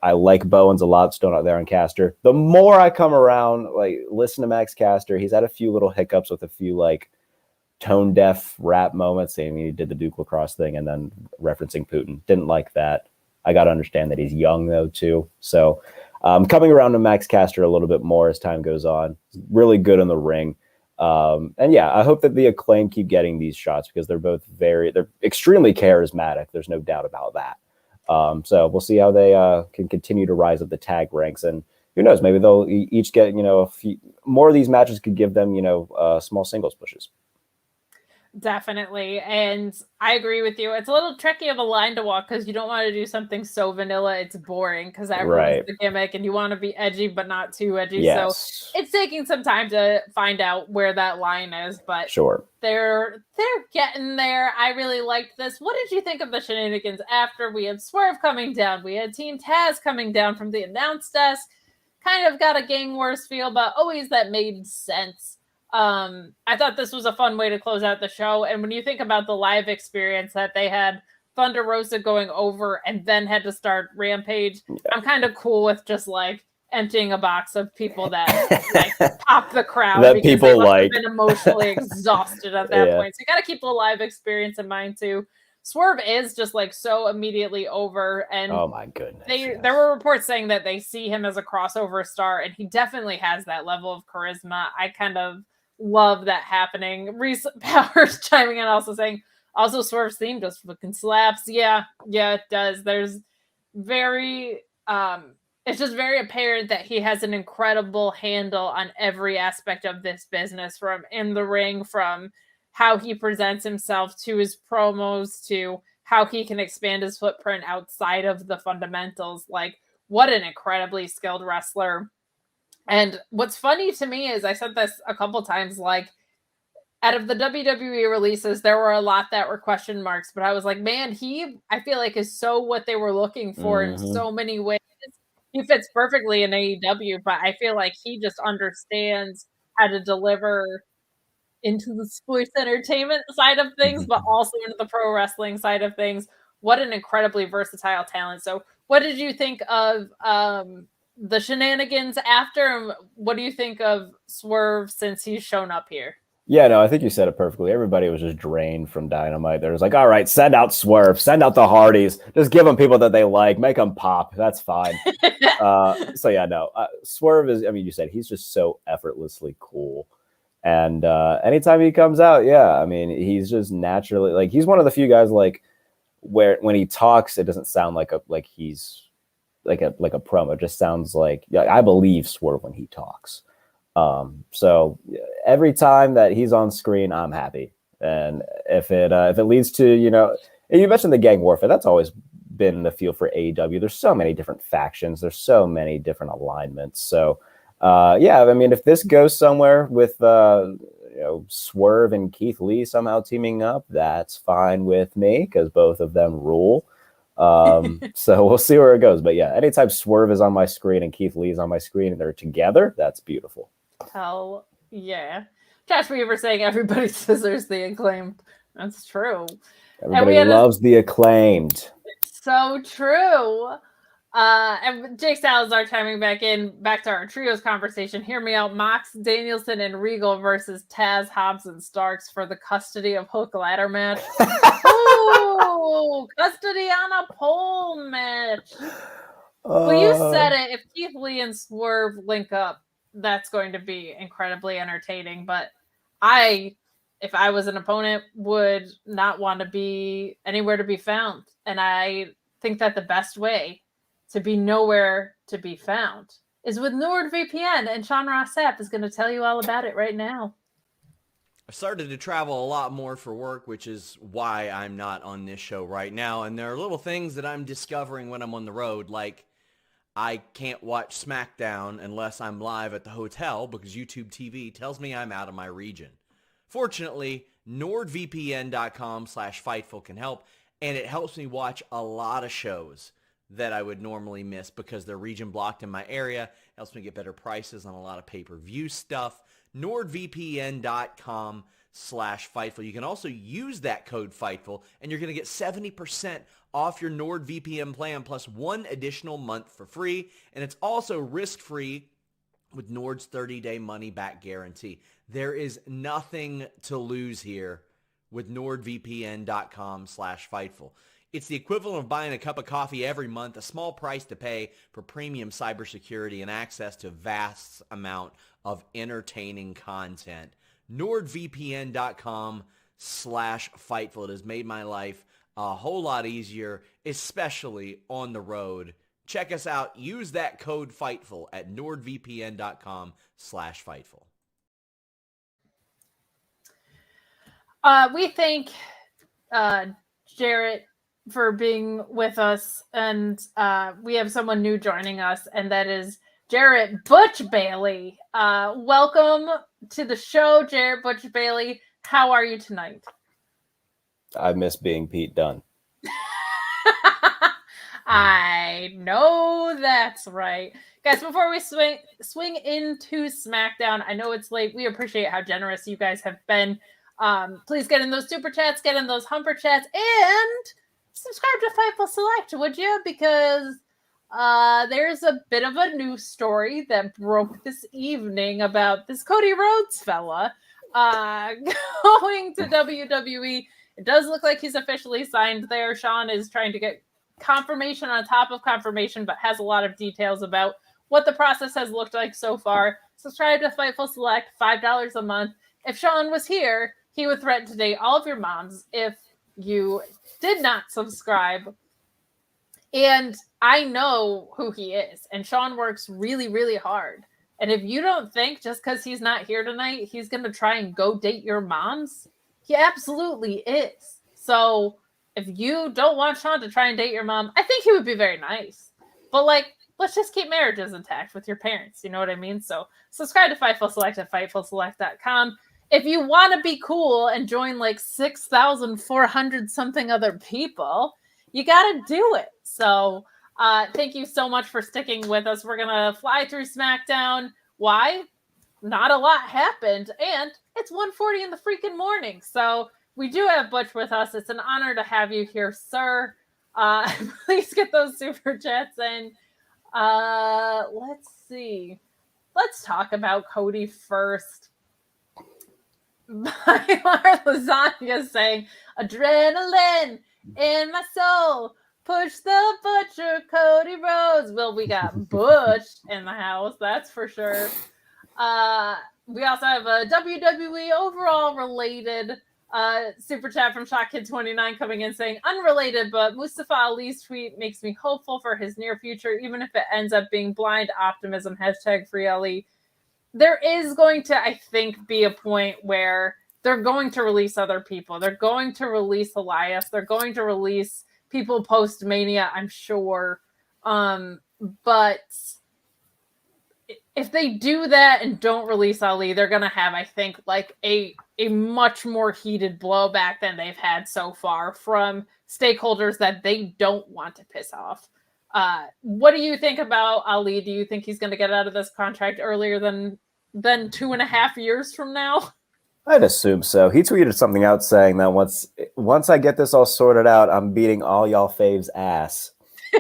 I like Bowens a lot, still not there on Caster. The more I come around, like, listen to Max Caster, he's had a few little hiccups with a few like tone deaf rap moments. I mean, he did the Duke Lacrosse thing and then referencing Putin. Didn't like that. I got to understand that he's young though too. So coming around to Max Caster a little bit more as time goes on. He's really good in the ring. And yeah, I hope that the Acclaim keep getting these shots because they're extremely charismatic. There's no doubt about that. So we'll see how they can continue to rise up the tag ranks, and who knows, maybe they'll each get, a few more of these matches could give them, small singles pushes. Definitely. And I agree with you. It's a little tricky of a line to walk because you don't want to do something so vanilla it's boring because everyone's the gimmick and you want to be edgy but not too edgy. Yes. So it's taking some time to find out where that line is, but sure, they're getting there. I really liked this. What did you think of the shenanigans after? We had Swerve coming down. We had Team Taz coming down from the announce desk. Kind of got a Gang Wars feel, but always that made sense. I thought this was a fun way to close out the show. And when you think about the live experience that they had Thunder Rosa going over and then had to start Rampage, I'm kind of cool with just like emptying a box of people that like pop the crowd that because people they must like have been emotionally exhausted at that point. So you got to keep the live experience in mind too. Swerve is just like so immediately over, and oh my goodness, there were reports saying that they see him as a crossover star, and he definitely has that level of charisma. I kind of love that happening. Reese Powers chiming in also saying, also Swerve's theme just fucking slaps. Yeah, it does. There's it's just very apparent that he has an incredible handle on every aspect of this business, from in the ring, from how he presents himself to his promos to how he can expand his footprint outside of the fundamentals. Like, what an incredibly skilled wrestler. And what's funny to me is, I said this a couple times, like, out of the WWE releases, there were a lot that were question marks, but I was like, man, I feel like is so what they were looking for in so many ways. He fits perfectly in AEW, but I feel like he just understands how to deliver into the sports entertainment side of things, but also into the pro wrestling side of things. What an incredibly versatile talent. So what did you think of the shenanigans after? What do you think of Swerve since he's shown up here? Yeah, no, I think you said it perfectly. Everybody was just drained from Dynamite. There was like, all right, send out Swerve, send out the Hardys, just give them people that they like, make them pop. That's fine. So yeah, no, Swerve is, I mean, you said he's just so effortlessly cool. And anytime he comes out, yeah, I mean, he's just naturally, like, he's one of the few guys, like, where when he talks, it doesn't sound like he's like a promo. It just sounds like, I believe Swerve when he talks. So every time that he's on screen, I'm happy. And if it leads to, you mentioned the gang warfare, that's always been the feel for AEW. There's so many different factions. There's so many different alignments. So, yeah, I mean, if this goes somewhere with Swerve and Keith Lee somehow teaming up, that's fine with me because both of them rule. So we'll see where it goes. But yeah, anytime Swerve is on my screen and Keith Lee is on my screen and they're together, that's beautiful. Hell yeah. Josh Weaver saying everybody scissors the Acclaimed. That's true. Everybody loves the Acclaimed. So true. And Jake Salazar chiming back to our trios conversation. Hear me out. Mox, Danielson, and Regal versus Taz, Hobbs, and Starks for the custody of Hook ladder match. Ooh, custody on a pole match. Well, you said it. If Keith Lee and Swerve link up, that's going to be incredibly entertaining. But if I was an opponent, would not want to be anywhere to be found. And I think that the best way to be nowhere to be found is with NordVPN, and Sean Ross Sapp is going to tell you all about it right now. I've started to travel a lot more for work, which is why I'm not on this show right now. And there are little things that I'm discovering when I'm on the road, like I can't watch SmackDown unless I'm live at the hotel because YouTube TV tells me I'm out of my region. Fortunately, NordVPN.com/Fightful can help, and it helps me watch a lot of shows that I would normally miss because they're region blocked in my area. It helps me get better prices on a lot of pay-per-view stuff. NordVPN.com/Fightful. You can also use that code Fightful, and you're going to get 70% off your NordVPN plan plus 1 additional month for free. And it's also risk-free with Nord's 30-day money-back guarantee. There is nothing to lose here with NordVPN.com/Fightful. It's the equivalent of buying a cup of coffee every month, a small price to pay for premium cybersecurity and access to a vast amount of entertaining content. NordVPN.com/Fightful. It has made my life a whole lot easier, especially on the road. Check us out. Use that code Fightful at NordVPN.com/Fightful. We thank Jarrett for being with us, and we have someone new joining us, and that is Jarrett Butch Bailey. Welcome to the show, Jarrett Butch Bailey. How are you tonight? I miss being Pete Dunne. I know that's right. Guys, before we swing into SmackDown, I know it's late. We appreciate how generous you guys have been. Please get in those super chats, get in those humper chats, and subscribe to Fightful Select, would you? Because there's a bit of a news story that broke this evening about this Cody Rhodes fella going to WWE. It does look like he's officially signed there. Sean is trying to get confirmation on top of confirmation, but has a lot of details about what the process has looked like so far. Subscribe to Fightful Select, $5 a month. If Sean was here, he would threaten to date all of your moms if you did not subscribe. And I know who he is. And Sean works really, really hard. And if you don't think just because he's not here tonight, he's going to try and go date your moms, he absolutely is. So if you don't want Sean to try and date your mom, I think he would be very nice. But let's just keep marriages intact with your parents. You know what I mean? So subscribe to Fightful Select at FightfulSelect.com. If you want to be cool and join 6,400 something other people, you got to do it. So thank you so much for sticking with us. We're going to fly through SmackDown. Why? Not a lot happened. And it's 1:40 in the freaking morning. So we do have Butch with us. It's an honor to have you here, sir. Please get those super chats in. Let's see. Let's talk about Cody first. Mylar Lasagna saying, adrenaline in my soul. Push the butcher, Cody Rhodes. Well, we got Butch in the house, that's for sure. We also have a WWE overall related super chat from ShotKid29 coming in saying, unrelated, but Mustafa Ali's tweet makes me hopeful for his near future, even if it ends up being blind optimism, #FreeAli. There is going to, I think, be a point where they're going to release other people. They're going to release Elias. They're going to release people post-Mania, I'm sure. But if they do that and don't release Ali, they're going to have, I think, like a much more heated blowback than they've had so far from stakeholders that they don't want to piss off. What do you think about Ali? Do you think he's going to get out of this contract earlier than 2.5 years from now? I'd assume so. He tweeted something out saying that once I get this all sorted out, I'm beating all y'all faves ass.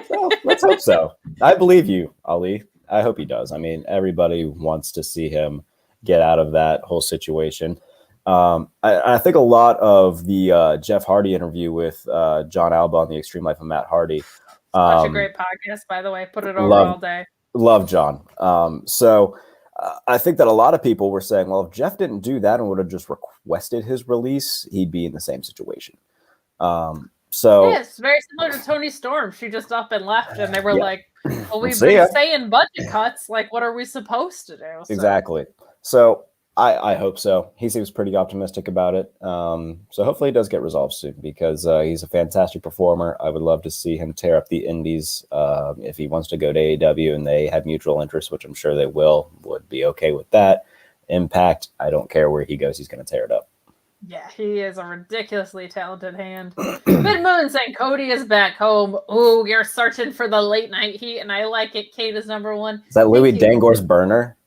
So let's hope so. I believe you, Ali. I hope he does. I mean, everybody wants to see him get out of that whole situation. I think a lot of the Jeff Hardy interview with John Alba on the Extreme Life of Matt Hardy. Such a great podcast, by the way. Put it over all day. Love John. So I think that a lot of people were saying, well, if Jeff didn't do that and would have just requested his release, he'd be in the same situation. So yeah, it's very similar to Toni Storm. She just up and left, and they were like, well, we've been saying budget cuts. Like, what are we supposed to do? So. Exactly. So I hope so. He seems pretty optimistic about it. So hopefully it does get resolved soon because he's a fantastic performer. I would love to see him tear up the indies. If he wants to go to AEW and they have mutual interest, which I'm sure they would be okay with that. Impact, I don't care where he goes. He's going to tear it up. Yeah, he is a ridiculously talented hand. Mid Moon saying Cody is back home. Ooh, you're searching for the late night heat, and I like it. Kate is number one. Is that Louis Dangore's burner?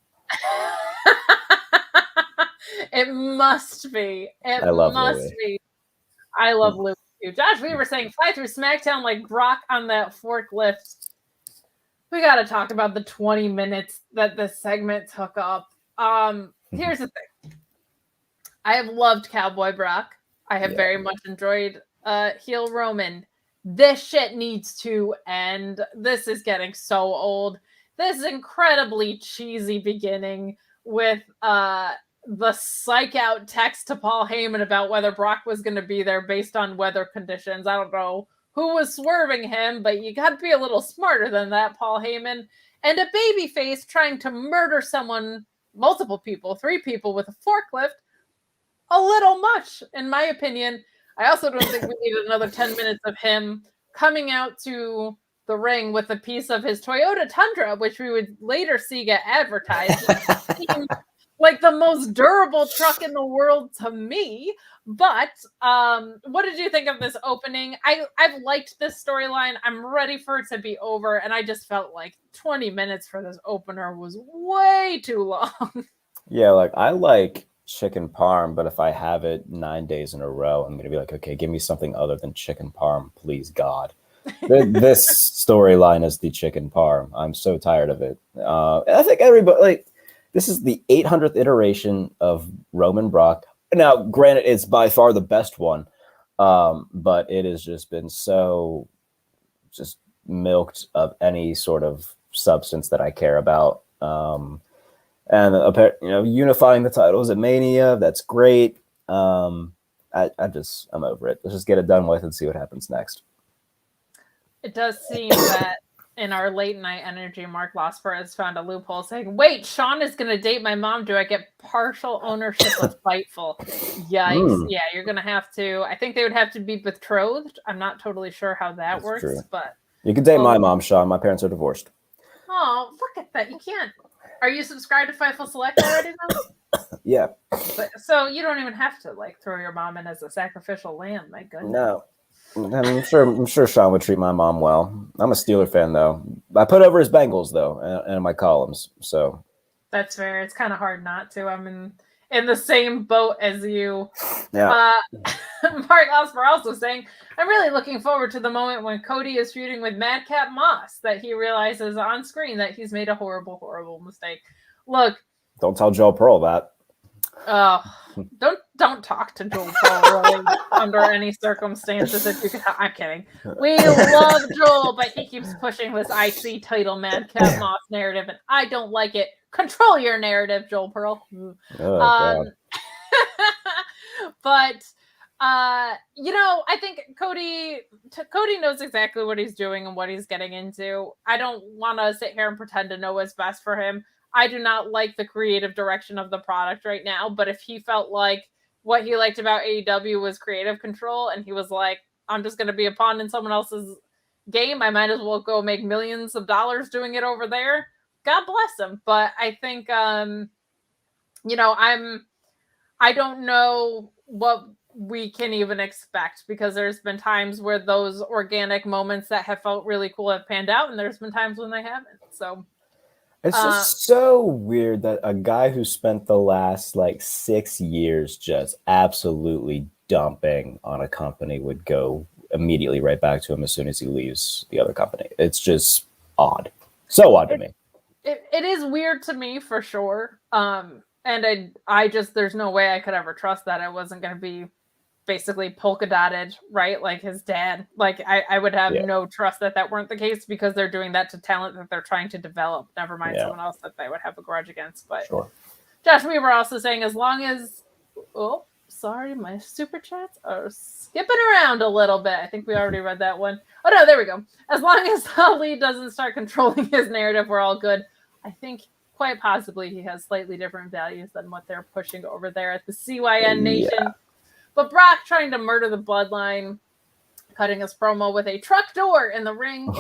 It must be. I love Louis. I love Louis too. Josh Weaver saying fly through SmackDown like Brock on that forklift. We got to talk about the 20 minutes that this segment took up. Here's the thing. I have loved Cowboy Brock. I have very much enjoyed heel Roman. This shit needs to end. This is getting so old. This incredibly cheesy beginning with the psych out text to Paul Heyman about whether Brock was going to be there based on weather conditions. I don't know who was swerving him, but you got to be a little smarter than that, Paul Heyman. And a babyface trying to murder someone, multiple people, 3 people with a forklift. A little much, in my opinion. I also don't think we needed another 10 minutes of him coming out to the ring with a piece of his Toyota Tundra, which we would later see get advertised. Like the most durable truck in the world to me. But what did you think of this opening? I've liked this storyline. I'm ready for it to be over. And I just felt like 20 minutes for this opener was way too long. Yeah, like I like chicken parm, but if I have it 9 days in a row, I'm gonna be like, okay, give me something other than chicken parm, please God. This storyline is the chicken parm. I'm so tired of it. I think everybody, like, this is the 800th iteration of Roman Brock. Now, granted, it's by far the best one, but it has just been so just milked of any sort of substance that I care about. And unifying the titles at Mania, that's great. I'm over it. Let's just get it done with and see what happens next. It does seem that in our late night energy, Mark Losper has found a loophole saying, wait, Sean is going to date my mom. Do I get partial ownership of Fightful? Yikes. Yeah, you're going to have to. I think they would have to be betrothed. I'm not totally sure how that works. True. But you can date my mom, Sean. My parents are divorced. Oh, look at that. You can't. Are you subscribed to Fightful Select already now? Yeah. So you don't even have to like throw your mom in as a sacrificial lamb. My goodness. No. I'm sure Sean would treat my mom well. I'm a Steeler fan though. I put over his Bengals though, in my columns. So that's fair. It's kind of hard not to. I'm in the same boat as you. Yeah. Mark Osper also saying, I'm really looking forward to the moment when Cody is feuding with Madcap Moss, that he realizes on screen that he's made a horrible, horrible mistake. Look. Don't tell Joel Pearl that. Don't talk to Joel Pearl really, under any circumstances. If you can, I'm kidding. We love Joel, but he keeps pushing this IC title Madcap Moss narrative, and I don't like it. Control your narrative, Joel Pearl. God. But I think Cody knows exactly what he's doing and what he's getting into. I don't want to sit here and pretend to know what's best for him. I do not like the creative direction of the product right now, but if he felt like what he liked about AEW was creative control and he was like, I'm just going to be a pawn in someone else's game. I might as well go make millions of dollars doing it over there. God bless him. But I think, you know, I don't know what we can even expect, because there's been times where those organic moments that have felt really cool have panned out, and there's been times when they haven't. So it's just so weird that a guy who spent the last like 6 years just absolutely dumping on a company would go immediately right back to him as soon as he leaves the other company. It's just odd. So odd to me. It is weird to me for sure. And I just, there's no way I could ever trust that it wasn't going to be basically polka dotted, right? Like his dad. Like I would have no trust that weren't the case, because they're doing that to talent that they're trying to develop. Never mind someone else that they would have a grudge against. But sure. Josh Weaver also saying, as long as, oh, sorry, my super chats are skipping around a little bit. I think we already read that one. Oh no, there we go. As long as Ali doesn't start controlling his narrative, we're all good. I think quite possibly he has slightly different values than what they're pushing over there at the CYN Nation. Yeah. But Brock trying to murder the bloodline, cutting his promo with a truck door in the ring.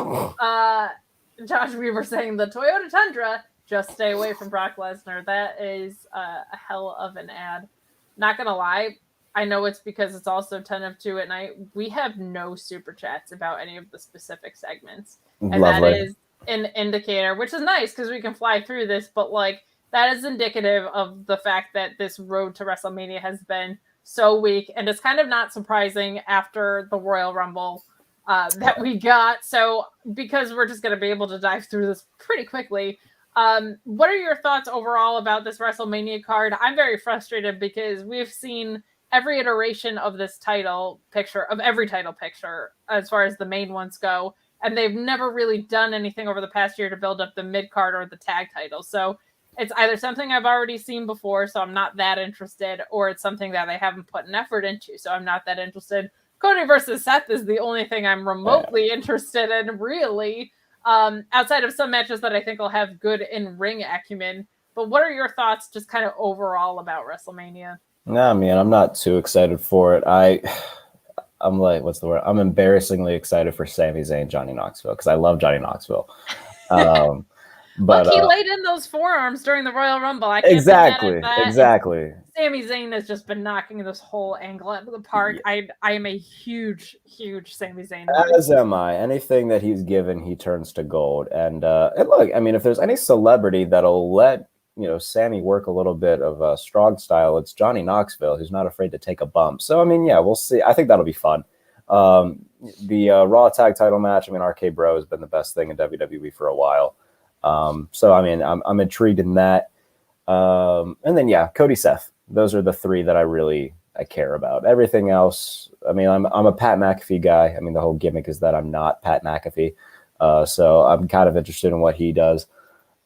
Josh Weaver saying the Toyota Tundra, just stay away from Brock Lesnar. That is a hell of an ad. Not going to lie, I know it's because it's also 10 of 2 at night. We have no super chats about any of the specific segments. And Lovely. That is an indicator, which is nice because we can fly through this, but like that is indicative of the fact that this road to WrestleMania has been so weak, and it's kind of not surprising after the Royal Rumble that we got. So because we're just going to be able to dive through this pretty quickly, what are your thoughts overall about this WrestleMania card? I'm very frustrated because we've seen every iteration of this title picture, of every title picture as far as the main ones go, and they've never really done anything over the past year to build up the mid-card or the tag title. So it's either something I've already seen before, so I'm not that interested, or it's something that they haven't put an effort into, so I'm not that interested. Cody versus Seth is the only thing I'm remotely interested in, really, outside of some matches that I think will have good in-ring acumen. But what are your thoughts just kind of overall about WrestleMania? Nah, man, I'm not too excited for it. I'm like, what's the word? I'm embarrassingly excited for Sami Zayn, Johnny Knoxville, because I love Johnny Knoxville. But look, he laid in those forearms during the Royal Rumble. I can't exactly. Sami Zayn has just been knocking this whole angle out of the park. Yeah. I am a huge Sami Zayn. As am I. Anything that he's given, he turns to gold. And look, I mean, if there's any celebrity that'll let Sammy work a little bit of strong style, it's Johnny Knoxville, who's not afraid to take a bump. So I mean, yeah, we'll see. I think that'll be fun. The Raw tag title match. I mean, RK Bro has been the best thing in WWE for a while. So I mean, I'm intrigued in that. And then Cody Seth. Those are the three that I care about. Everything else, I mean, I'm a Pat McAfee guy. I mean, the whole gimmick is that I'm not Pat McAfee. So I'm kind of interested in what he does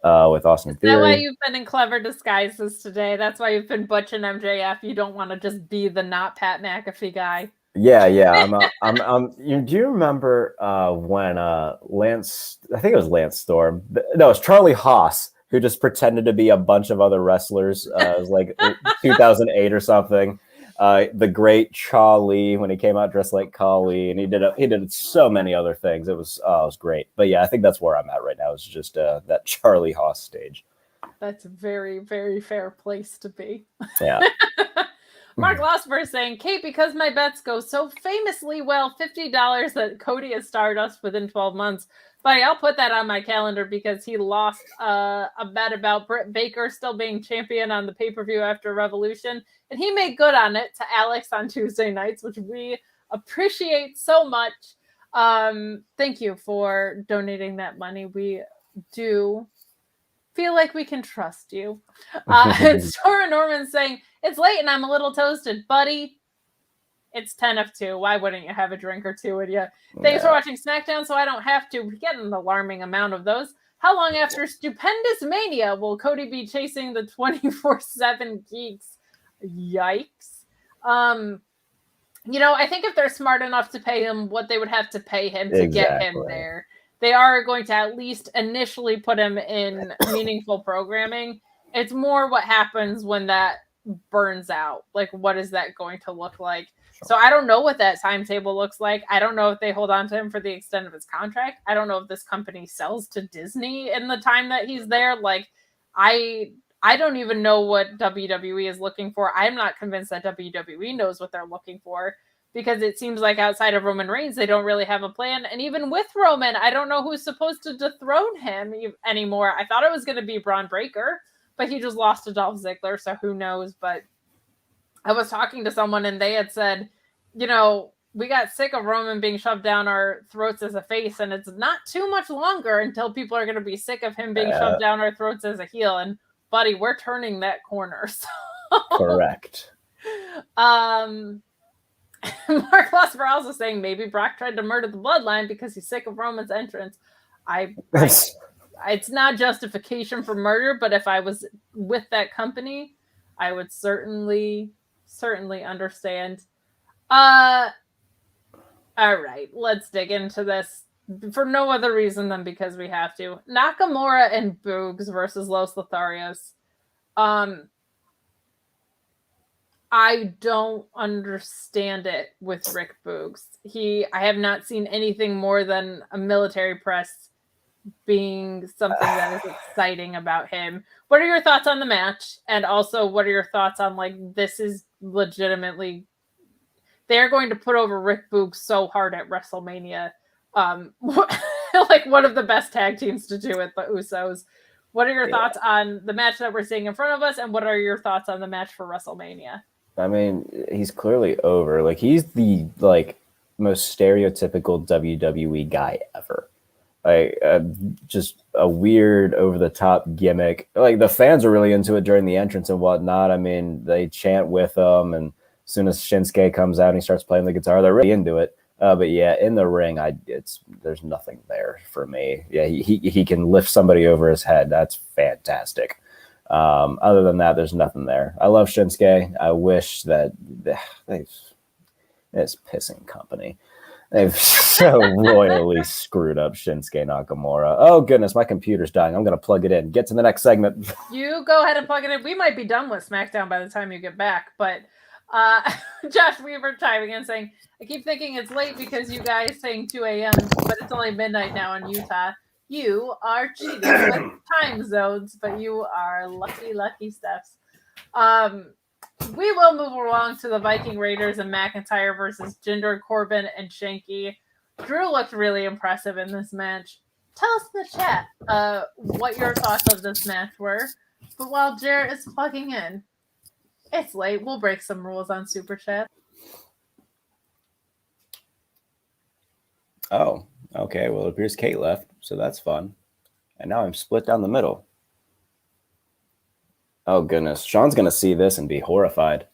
with Austin Theory. That's why you've been in clever disguises today. That's why you've been Butch and MJF. You don't want to just be the not Pat McAfee guy. Yeah. Do you remember when Lance? I think it was Lance Storm. No, it was Charlie Haas who just pretended to be a bunch of other wrestlers. It was like 2008 or something. The great Charlie, when he came out dressed like Kali, and he did so many other things. It was great. But yeah, I think that's where I'm at right now. It's just that Charlie Haas stage. That's a very, very fair place to be. Yeah. Mark Losper is saying, Kate, because my bets go so famously well, $50 that Cody is Stardust within 12 months. Buddy, I'll put that on my calendar because he lost a bet about Britt Baker still being champion on the pay-per-view after Revolution. And he made good on it to Alex on Tuesday nights, which we appreciate so much. Thank you for donating that money. We do feel like we can trust you. Sora Norman saying, it's late and I'm a little toasted, buddy. It's 10 of 2. Why wouldn't you have a drink or two with you? Thanks for watching SmackDown so I don't have to. We get an alarming amount of those. How long after Stupendous Mania will Cody be chasing the 24/7 geeks? Yikes. I think if they're smart enough to pay him what they would have to pay him to get him there, they are going to at least initially put him in meaningful programming. It's more what happens when that burns out. Like, what is that going to look like? So I don't know what that timetable looks like. I don't know if they hold on to him for the extent of his contract. I don't know if this company sells to Disney in the time that he's there. Like, I don't even know what WWE is looking for. I'm not convinced that WWE knows what they're looking for, because it seems like outside of Roman Reigns, they don't really have a plan. And even with Roman, I don't know who's supposed to dethrone him anymore. I thought it was going to be Braun Breaker, but he just lost to Dolph Ziggler, so who knows? But I was talking to someone and they had said, you know, we got sick of Roman being shoved down our throats as a face, and it's not too much longer until people are going to be sick of him being shoved down our throats as a heel. And buddy, we're turning that corner. So. Correct. Mark Lasper also saying maybe Brock tried to murder the bloodline because he's sick of Roman's entrance. It's not justification for murder, but if I was with that company, I would certainly understand. All right, let's dig into this for no other reason than because we have to. Nakamura and Boogs versus Los Lotharios. I don't understand it with Rick Boogs. I have not seen anything more than a military press being something that is exciting about him. What are your thoughts on the match? And also, what are your thoughts on, like, this is legitimately, they're going to put over Rick Boogs so hard at WrestleMania. Like, one of the best tag teams to do it, the Usos. What are your thoughts on the match that we're seeing in front of us? And what are your thoughts on the match for WrestleMania? I mean, he's clearly over. Like, he's the most stereotypical WWE guy ever. Like, just a weird, over-the-top gimmick. Like, the fans are really into it during the entrance and whatnot. I mean, they chant with him, and as soon as Shinsuke comes out and he starts playing the guitar, they're really into it. But yeah, in the ring, there's nothing there for me. Yeah, he can lift somebody over his head. That's fantastic. Other than that, there's nothing there. I love Shinsuke. I wish that this pissing company. They've so royally screwed up Shinsuke Nakamura. Oh, goodness, my computer's dying. I'm going to plug it in. Get to the next segment. You go ahead and plug it in. We might be done with SmackDown by the time you get back. But Josh Weaver chiming in saying, I keep thinking it's late because you guys saying 2 a.m., but it's only midnight now in Utah. You are cheating with time zones, but you are lucky Stephs. We will move along to the Viking Raiders and McIntyre versus Jinder, Corbin, and Shanky. Drew looked really impressive in this match. Tell us in the chat what your thoughts of this match were. But while Jarrett is plugging in, it's late. We'll break some rules on Super Chat. Oh, okay. Well, it appears Kate left, so that's fun. And now I'm split down the middle. Oh, goodness. Sean's going to see this and be horrified.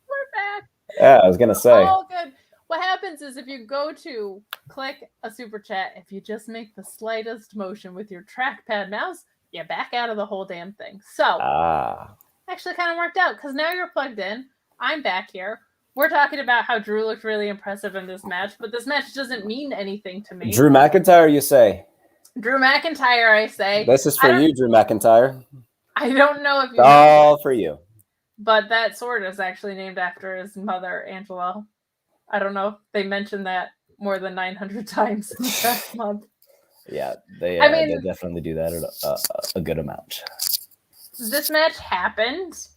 We're back. Yeah, I was going to say. Oh, good. What happens is if you go to click a Super Chat, if you just make the slightest motion with your trackpad mouse, you back out of the whole damn thing. So, actually kind of worked out because now you're plugged in. I'm back here. We're talking about how Drew looked really impressive in this match, but this match doesn't mean anything to me. Drew McIntyre, you say? Drew McIntyre, I say. This is for you, Drew McIntyre. I don't know if you all for you. But that sword is actually named after his mother, Angela. I don't know. They mentioned that more than 900 times in the past month. Yeah, they definitely do that a good amount. This match happened.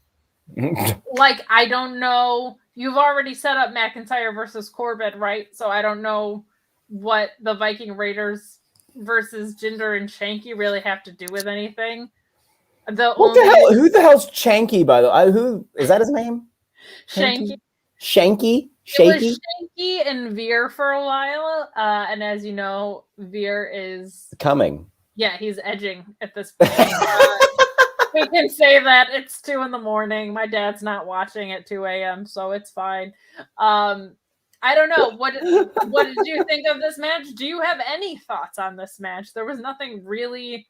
Like, I don't know. You've already set up McIntyre versus Corbin, right? So I don't know what the Viking Raiders versus Jinder and Shanky really have to do with anything. Who the hell's Shanky, by the way? Who is that his name? Shanky. Shaky? It was Shanky and Veer for a while. And as you know, Veer is coming. Yeah, he's edging at this point. We can say that it's 2 a.m. My dad's not watching at 2 a.m., so it's fine. I don't know. What did you think of this match? Do you have any thoughts on this match? There was nothing really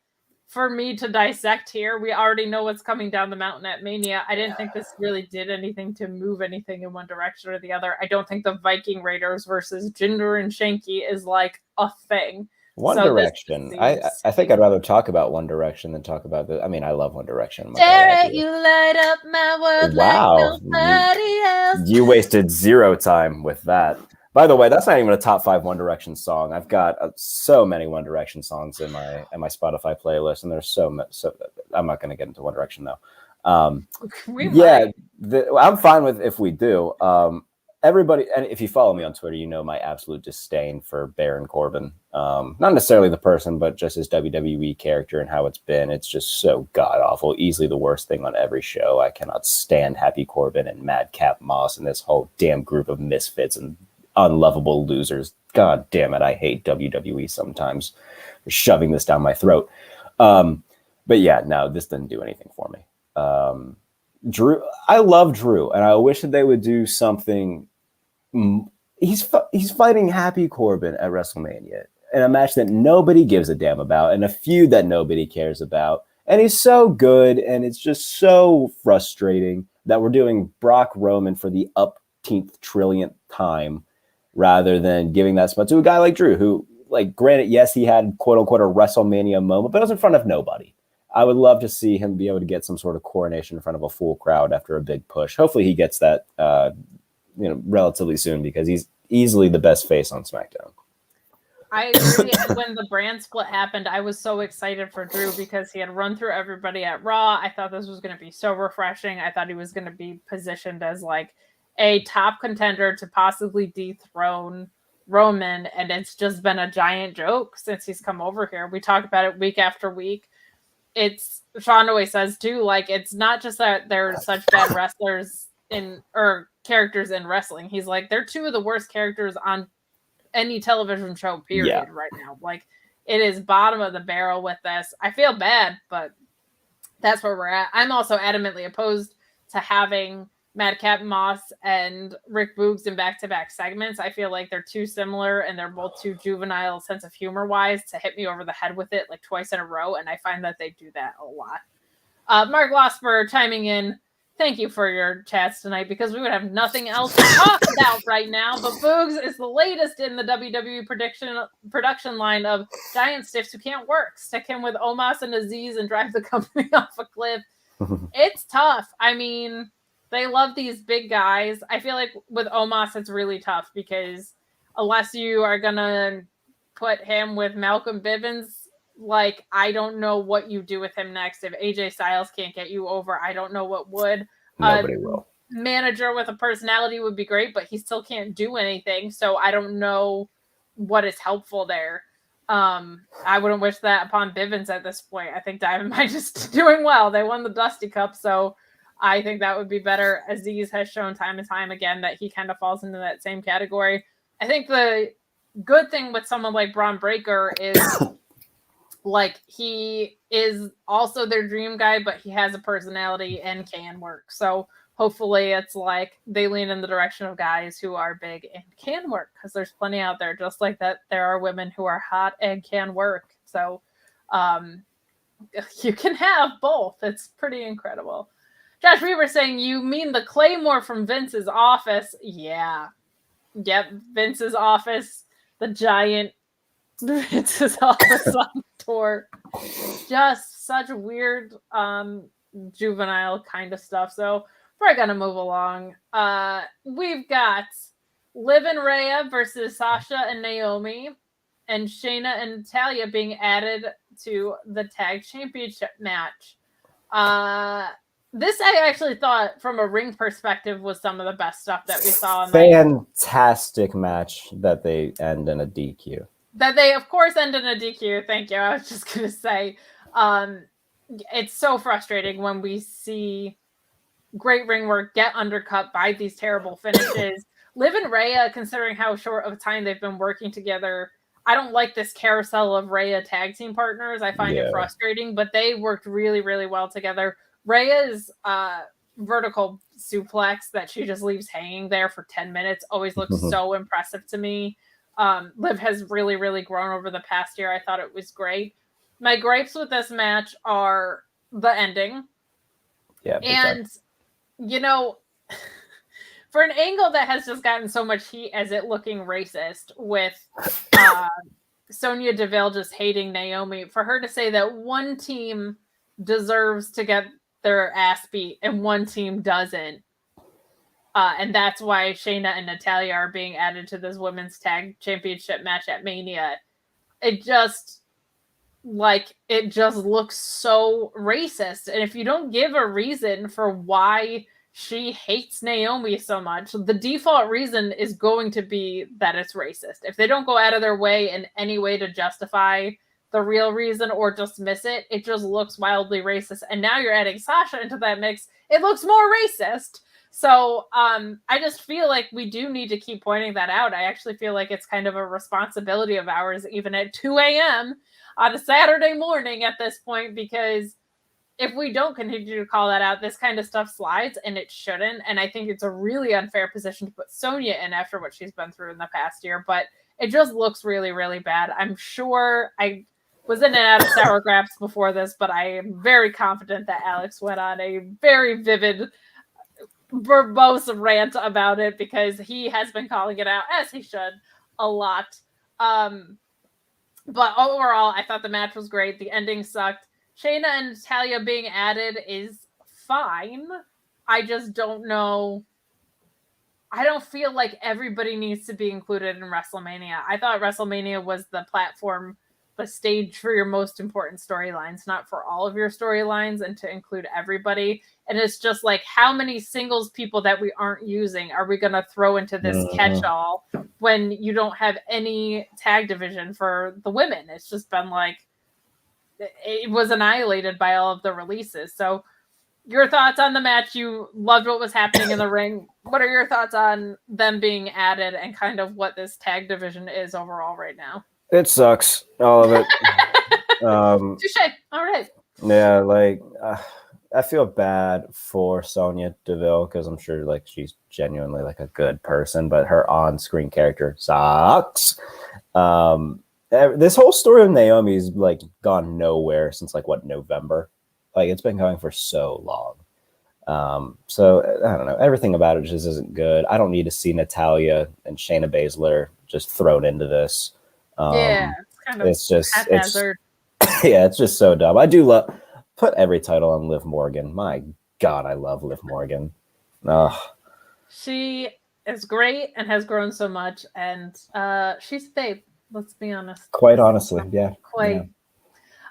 for me to dissect here. We already know what's coming down the mountain at Mania. I didn't think this really did anything to move anything in one direction or the other. I don't think the Viking Raiders versus Jinder and Shanky is like a thing. One So this Direction. seems I think I'd rather talk about One Direction than talk about the. I mean, I love One Direction. I'm not gonna lie to Jarrett, you. you light up my world Wow, like nobody else. you wasted zero time with that. By the way, that's not even a top 5 One Direction song. I've got so many One Direction songs in my Spotify playlist, and there's so I'm not going to get into One Direction though. I'm fine with if we do. Everybody, and if you follow me on Twitter, you know my absolute disdain for Baron Corbin. Not necessarily the person, but just his WWE character and how it's been. It's just so god awful. Easily the worst thing on every show. I cannot stand Happy Corbin and Madcap Moss and this whole damn group of misfits and unlovable losers. God damn it, I hate WWE sometimes for shoving this down my throat. But yeah, no, this didn't do anything for me. Drew, I love Drew, and I wish that they would do something. He's fighting Happy Corbin at WrestleMania in a match that nobody gives a damn about, and a feud that nobody cares about. And he's so good, and it's just so frustrating that we're doing Brock Roman for the upteenth trillionth time, rather than giving that spot to a guy like Drew, who, like, granted, yes, he had quote unquote a WrestleMania moment, but it was in front of nobody. I would love to see him be able to get some sort of coronation in front of a full crowd after a big push. Hopefully he gets that, relatively soon, because he's easily the best face on SmackDown. I agree. And when the brand split happened, I was so excited for Drew because he had run through everybody at Raw. I thought this was going to be so refreshing. I thought he was going to be positioned as like a top contender to possibly dethrone Roman. And it's just been a giant joke since he's come over here. We talk about it week after week. It's Sean always says too, like, it's not just that they're such bad wrestlers or characters in wrestling. He's like, they're two of the worst characters on any television show, period, right now. Like, it is bottom of the barrel with this. I feel bad, but that's where we're at. I'm also adamantly opposed to having Madcap Moss and Rick Boogs in back-to-back segments. I feel like they're too similar and they're both too juvenile sense of humor-wise to hit me over the head with it like twice in a row, and I find that they do that a lot. Mark Losper chiming in, thank you for your chats tonight, because we would have nothing else to talk about right now, but Boogs is the latest in the WWE production line of giant stiffs who can't work. Stick him with Omos and Aziz and drive the company off a cliff. It's tough. I mean, they love these big guys. I feel like with Omos, it's really tough because unless you are going to put him with Malcolm Bivens, like, I don't know what you do with him next. If AJ Styles can't get you over, I don't know what would. Nobody will. Manager with a personality would be great, but he still can't do anything. So I don't know what is helpful there. I wouldn't wish that upon Bivens at this point. I think Diamond Mine just doing well. They won the Dusty Cup, so I think that would be better. Aziz has shown time and time again that he kind of falls into that same category. I think the good thing with someone like Braun Breaker is like, he is also their dream guy, but he has a personality and can work. So hopefully it's like they lean in the direction of guys who are big and can work, because there's plenty out there just like that. There are women who are hot and can work. So you can have both. It's pretty incredible. Josh Weaver saying, you mean the Claymore from Vince's office? Yeah. Yep, Vince's office, the giant Vince's office on tour. Just such weird juvenile kind of stuff. So we're gonna move along. We've got Liv and Rhea versus Sasha and Naomi, and Shayna and Natalya being added to the tag championship match. This I actually thought, from a ring perspective, was some of the best stuff that we saw. Fantastic match that they end in a DQ. That they, of course, end in a DQ. Thank you. I was just going to say, it's so frustrating when we see great ring work get undercut by these terrible finishes. Liv and Rhea, considering how short of a time they've been working together, I don't like this carousel of Rhea tag team partners. I find it frustrating, but they worked really, really well together. Rhea's vertical suplex that she just leaves hanging there for 10 minutes always looks so impressive to me. Liv has really, really grown over the past year. I thought it was great. My gripes with this match are the ending. Yeah. And, you know, for an angle that has just gotten so much heat as it looking racist with Sonya Deville just hating Naomi, for her to say that one team deserves to get their ass beat and one team doesn't. And that's why Shayna and Natalya are being added to this women's tag championship match at Mania. It just looks so racist. And if you don't give a reason for why she hates Naomi so much, the default reason is going to be that it's racist. If they don't go out of their way in any way to justify the real reason or dismiss it, it just looks wildly racist. And now you're adding Sasha into that mix. It looks more racist. So I just feel like we do need to keep pointing that out. I actually feel like it's kind of a responsibility of ours, even at 2 a.m. on a Saturday morning at this point, because if we don't continue to call that out, this kind of stuff slides, and it shouldn't. And I think it's a really unfair position to put Sonya in after what she's been through in the past year. But it just looks really, really bad. I'm sure I was in and out of sour grapes before this, but I am very confident that Alex went on a very vivid, verbose rant about it, because he has been calling it out, as he should, a lot. But overall, I thought the match was great. The ending sucked. Shayna and Natalya being added is fine. I just don't know. I don't feel like everybody needs to be included in WrestleMania. I thought WrestleMania was the platform, the stage for your most important storylines, not for all of your storylines, and to include everybody. And it's just like, how many singles people that we aren't using are we going to throw into this catch-all when you don't have any tag division for the women? It's just been like, it was annihilated by all of the releases. So your thoughts on the match? You loved what was happening in the ring. What are your thoughts on them being added and kind of what this tag division is overall right now? It sucks, all of it. Touché. All right. Yeah, like I feel bad for Sonya Deville, because I'm sure like she's genuinely like a good person, but her on-screen character sucks. This whole story of Naomi's like gone nowhere since like November. Like it's been going for so long. So I don't know. Everything about it just isn't good. I don't need to see Natalya and Shayna Baszler just thrown into this. Yeah, it's kind of haphazard. Yeah, it's just so dumb. I do love put every title on Liv Morgan. My God, I love Liv Morgan. She is great and has grown so much, and she's a babe. Let's be honest. Quite honestly, yeah. Quite.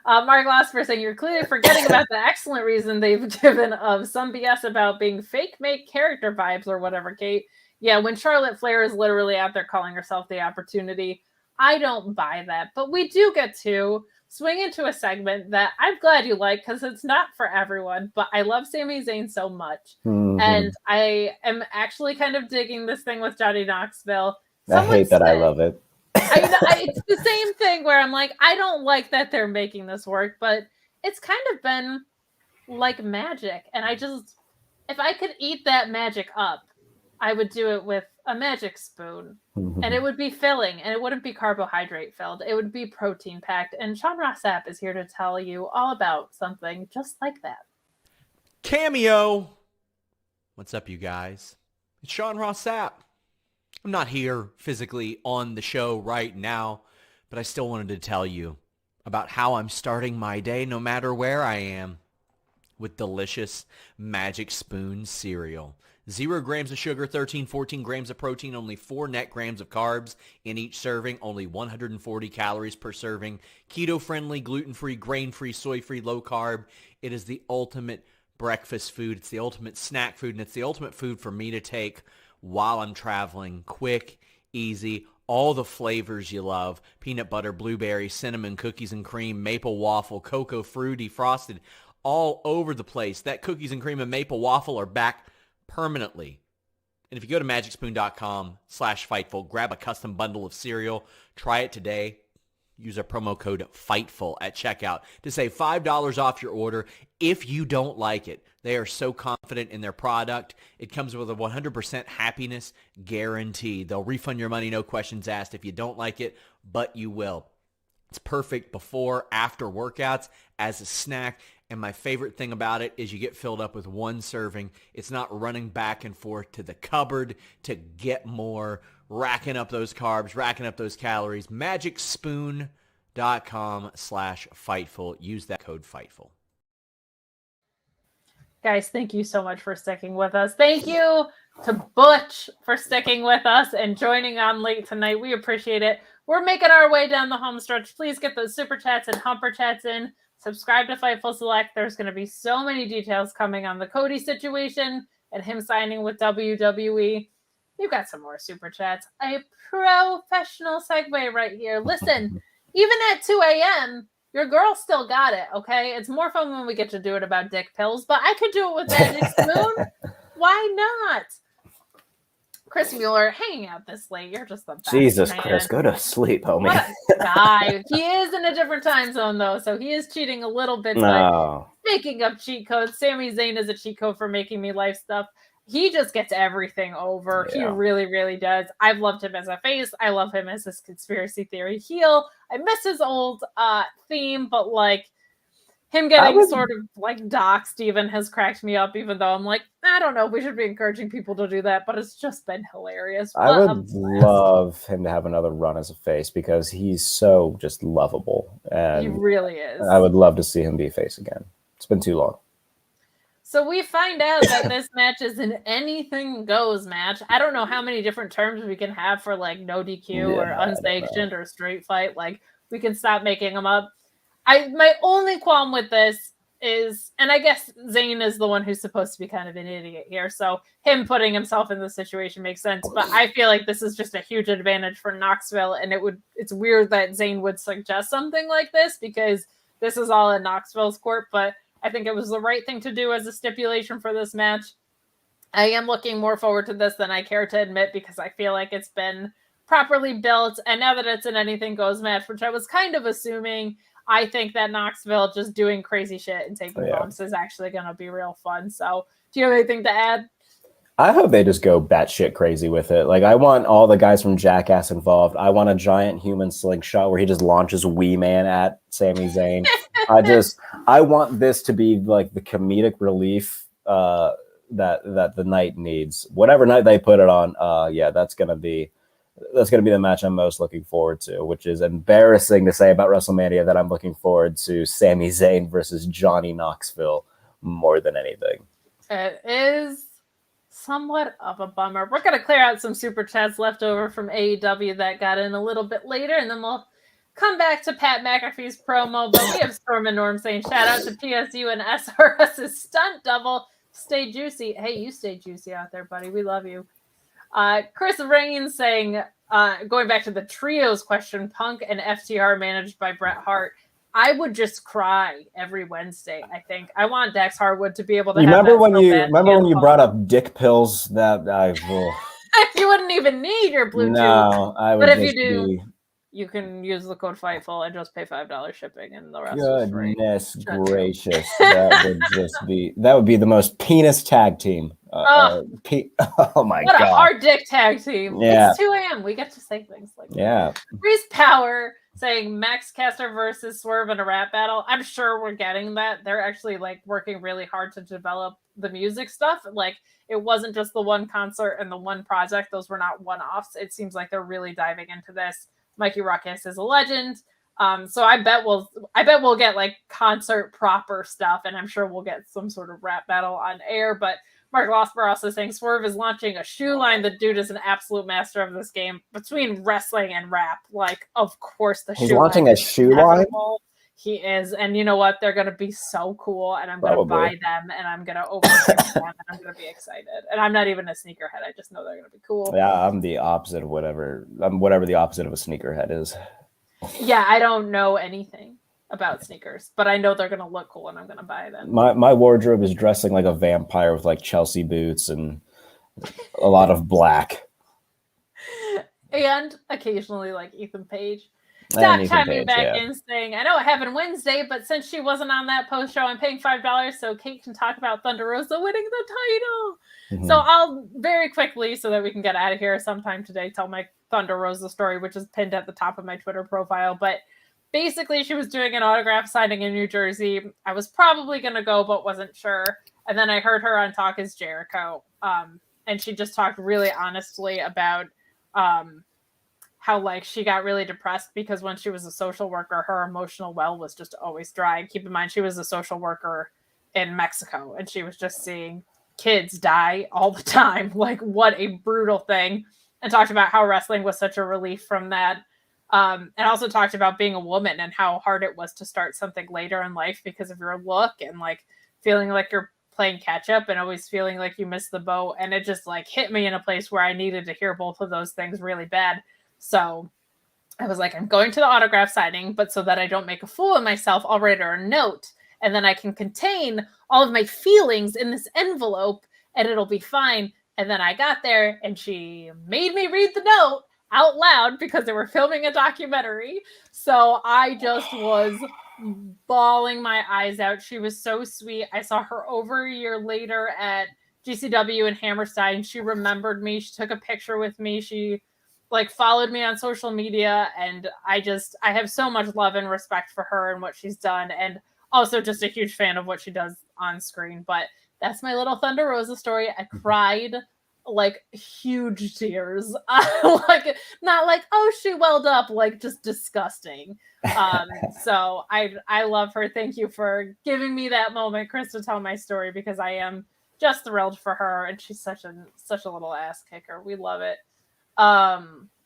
Yeah. Mark Glasper saying, you're clearly forgetting about the excellent reason they've given of some BS about being fake make character vibes or whatever, Kate. Yeah, when Charlotte Flair is literally out there calling herself the Opportunity, I don't buy that. But we do get to swing into a segment that I'm glad you like, because it's not for everyone, but I love Sami Zayn so much. Mm-hmm. And I am actually kind of digging this thing with Johnny Knoxville. I hate that I love it. It's the same thing where I'm like, I don't like that they're making this work, but it's kind of been like magic. And if I could eat that magic up, I would do it with a magic spoon. Mm-hmm. And it would be filling, and it wouldn't be carbohydrate filled. It would be protein packed. And Sean Ross Sapp is here to tell you all about something just like that. Cameo. What's up, you guys? It's Sean Ross Sapp. I'm not here physically on the show right now, but I still wanted to tell you about how I'm starting my day no matter where I am with delicious Magic Spoon cereal. 0 grams of sugar, 14 grams of protein, only 4 net grams of carbs in each serving, only 140 calories per serving. Keto-friendly, gluten-free, grain-free, soy-free, low-carb. It is the ultimate breakfast food. It's the ultimate snack food, and it's the ultimate food for me to take while I'm traveling. Quick, easy, all the flavors you love. Peanut butter, blueberry, cinnamon, cookies and cream, maple waffle, cocoa, fruity, frosted, all over the place. That cookies and cream and maple waffle are back permanently. And if you go to magicspoon.com/Fightful, grab a custom bundle of cereal, try it today. Use our promo code FIGHTFUL at checkout to save $5 off your order if you don't like it. They are so confident in their product. It comes with a 100% happiness guarantee. They'll refund your money, no questions asked, if you don't like it, but you will. It's perfect before, after workouts, as a snack, And my favorite thing about it is you get filled up with one serving. It's not running back and forth to the cupboard to get racking up those carbs, racking up those calories. MagicSpoon.com/Fightful. Use that code Fightful. Guys, thank you so much for sticking with us. Thank you to Butch for sticking with us and joining on late tonight. We appreciate it. We're making our way down the home stretch. Please get those super chats and humper chats in. Subscribe to Fightful Select. There's going to be so many details coming on the Cody situation and him signing with WWE. We've got some more super chats. A professional segue right here. Listen, even at 2 a.m., your girl still got it, okay? It's more fun when we get to do it about dick pills, but I could do it with Magic Spoon. Why not? Chris Mueller, hanging out this late. You're just the best, Jesus, man. Chris, go to sleep, homie. What a guy. He is in a different time zone, though, so he is cheating a little bit. No. But speaking of cheat codes, Sami Zayn is a cheat code for making me life stuff. He just gets everything over. Yeah. He really, really does. I've loved him as a face. I love him as this conspiracy theory heel. I miss his old theme, but like him getting sort of like doxed even has cracked me up, even though I'm like, I don't know, we should be encouraging people to do that, but it's just been hilarious. I would love him to have another run as a face because he's so just lovable. And he really is. I would love to see him be a face again. It's been too long. So we find out that this match is an anything goes match. I don't know how many different terms we can have for like no DQ or unsanctioned or straight fight. Like we can stop making them up. My only qualm with this is, and I guess Zayn is the one who's supposed to be kind of an idiot here. So him putting himself in this situation makes sense. But I feel like this is just a huge advantage for Knoxville. And it's weird that Zayn would suggest something like this because this is all in Knoxville's court. But I think it was the right thing to do as a stipulation for this match. I am looking more forward to this than I care to admit because I feel like it's been properly built. And now that it's an anything goes match, which I was kind of assuming, I think that Knoxville just doing crazy shit and taking bumps is actually going to be real fun. So do you have anything to add? I hope they just go batshit crazy with it. Like, I want all the guys from Jackass involved. I want a giant human slingshot where he just launches Wee Man at Sami Zayn. I want this to be like the comedic relief that the night needs. Whatever night they put it on, that's gonna be the match I'm most looking forward to. Which is embarrassing to say about WrestleMania that I'm looking forward to Sami Zayn versus Johnny Knoxville more than anything. It is somewhat of a bummer. We're going to clear out some super chats left over from AEW that got in a little bit later, and then we'll come back to Pat McAfee's promo. But we have Storm and Norm saying, shout out to PSU and SRS's stunt double. Stay juicy. Hey, you stay juicy out there, buddy. We love you. Chris Rain saying, going back to the trios question, Punk and FTR managed by Bret Hart. I would just cry every Wednesday. I think I want Dax Harwood to be able to. Remember when you brought up dick pills? That you wouldn't even need your Bluetooth. No, I would. But if you do, you can use the code Fightful and just pay $5 shipping, and the rest. Goodness gracious, that would be the most penis tag team. Oh my god! What a hard dick tag team. Yeah. It's 2 a.m. We get to say things like that. Reese Power saying Max Caster versus Swerve in a rap battle. I'm sure we're getting that. They're actually like working really hard to develop the music stuff. Like it wasn't just the one concert and the one project. Those were not one-offs. It seems like they're really diving into this. Mikey Ruckus is a legend. So I bet we'll get like concert proper stuff, and I'm sure we'll get some sort of rap battle on air. But Mark Losper also saying Swerve is launching a shoe line. The dude is an absolute master of this game between wrestling and rap. Like, of course, he's launching a shoe line. He is, and you know what? They're going to be so cool, and I'm going to buy them, and I'm going to overthink them, and I'm going to be excited. And I'm not even a sneakerhead. I just know they're going to be cool. Yeah, I'm the opposite of whatever. I'm whatever the opposite of a sneakerhead is. Yeah, I don't know anything about sneakers, but I know they're going to look cool, and I'm going to buy them. My wardrobe is dressing like a vampire with like Chelsea boots and a lot of black. And occasionally like Ethan Page. Doc chiming back in saying, I know it happened Wednesday, but since she wasn't on that post show, I'm paying $5 so Kate can talk about Thunder Rosa winning the title. Mm-hmm. So I'll very quickly, so that we can get out of here sometime today, tell my Thunder Rosa story, which is pinned at the top of my Twitter profile. But basically she was doing an autograph signing in New Jersey. I was probably going to go, but wasn't sure. And then I heard her on Talk is Jericho. And she just talked really honestly about how like she got really depressed because when she was a social worker, her emotional well was just always dry. And keep in mind, she was a social worker in Mexico and she was just seeing kids die all the time. Like, what a brutal thing. And talked about how wrestling was such a relief from that. And also talked about being a woman and how hard it was to start something later in life because of your look and like feeling like you're playing catch up and always feeling like you missed the boat. And it just like hit me in a place where I needed to hear both of those things really bad. So I was like, I'm going to the autograph signing, but so that I don't make a fool of myself, I'll write her a note and then I can contain all of my feelings in this envelope and it'll be fine. And then I got there and she made me read the note out loud because they were filming a documentary. So I just was bawling my eyes out. She was so sweet. I saw her over a year later at GCW in Hammerstein. She remembered me. She took a picture with me. She like followed me on social media. And I have so much love and respect for her and what she's done. And also just a huge fan of what she does on screen. But that's my little Thunder Rosa story. I cried like huge tears. Like not like, oh, she welled up, like just disgusting. So I love her. Thank you for giving me that moment, Chris, to tell my story because I am just thrilled for her and she's such a little ass kicker. We love it.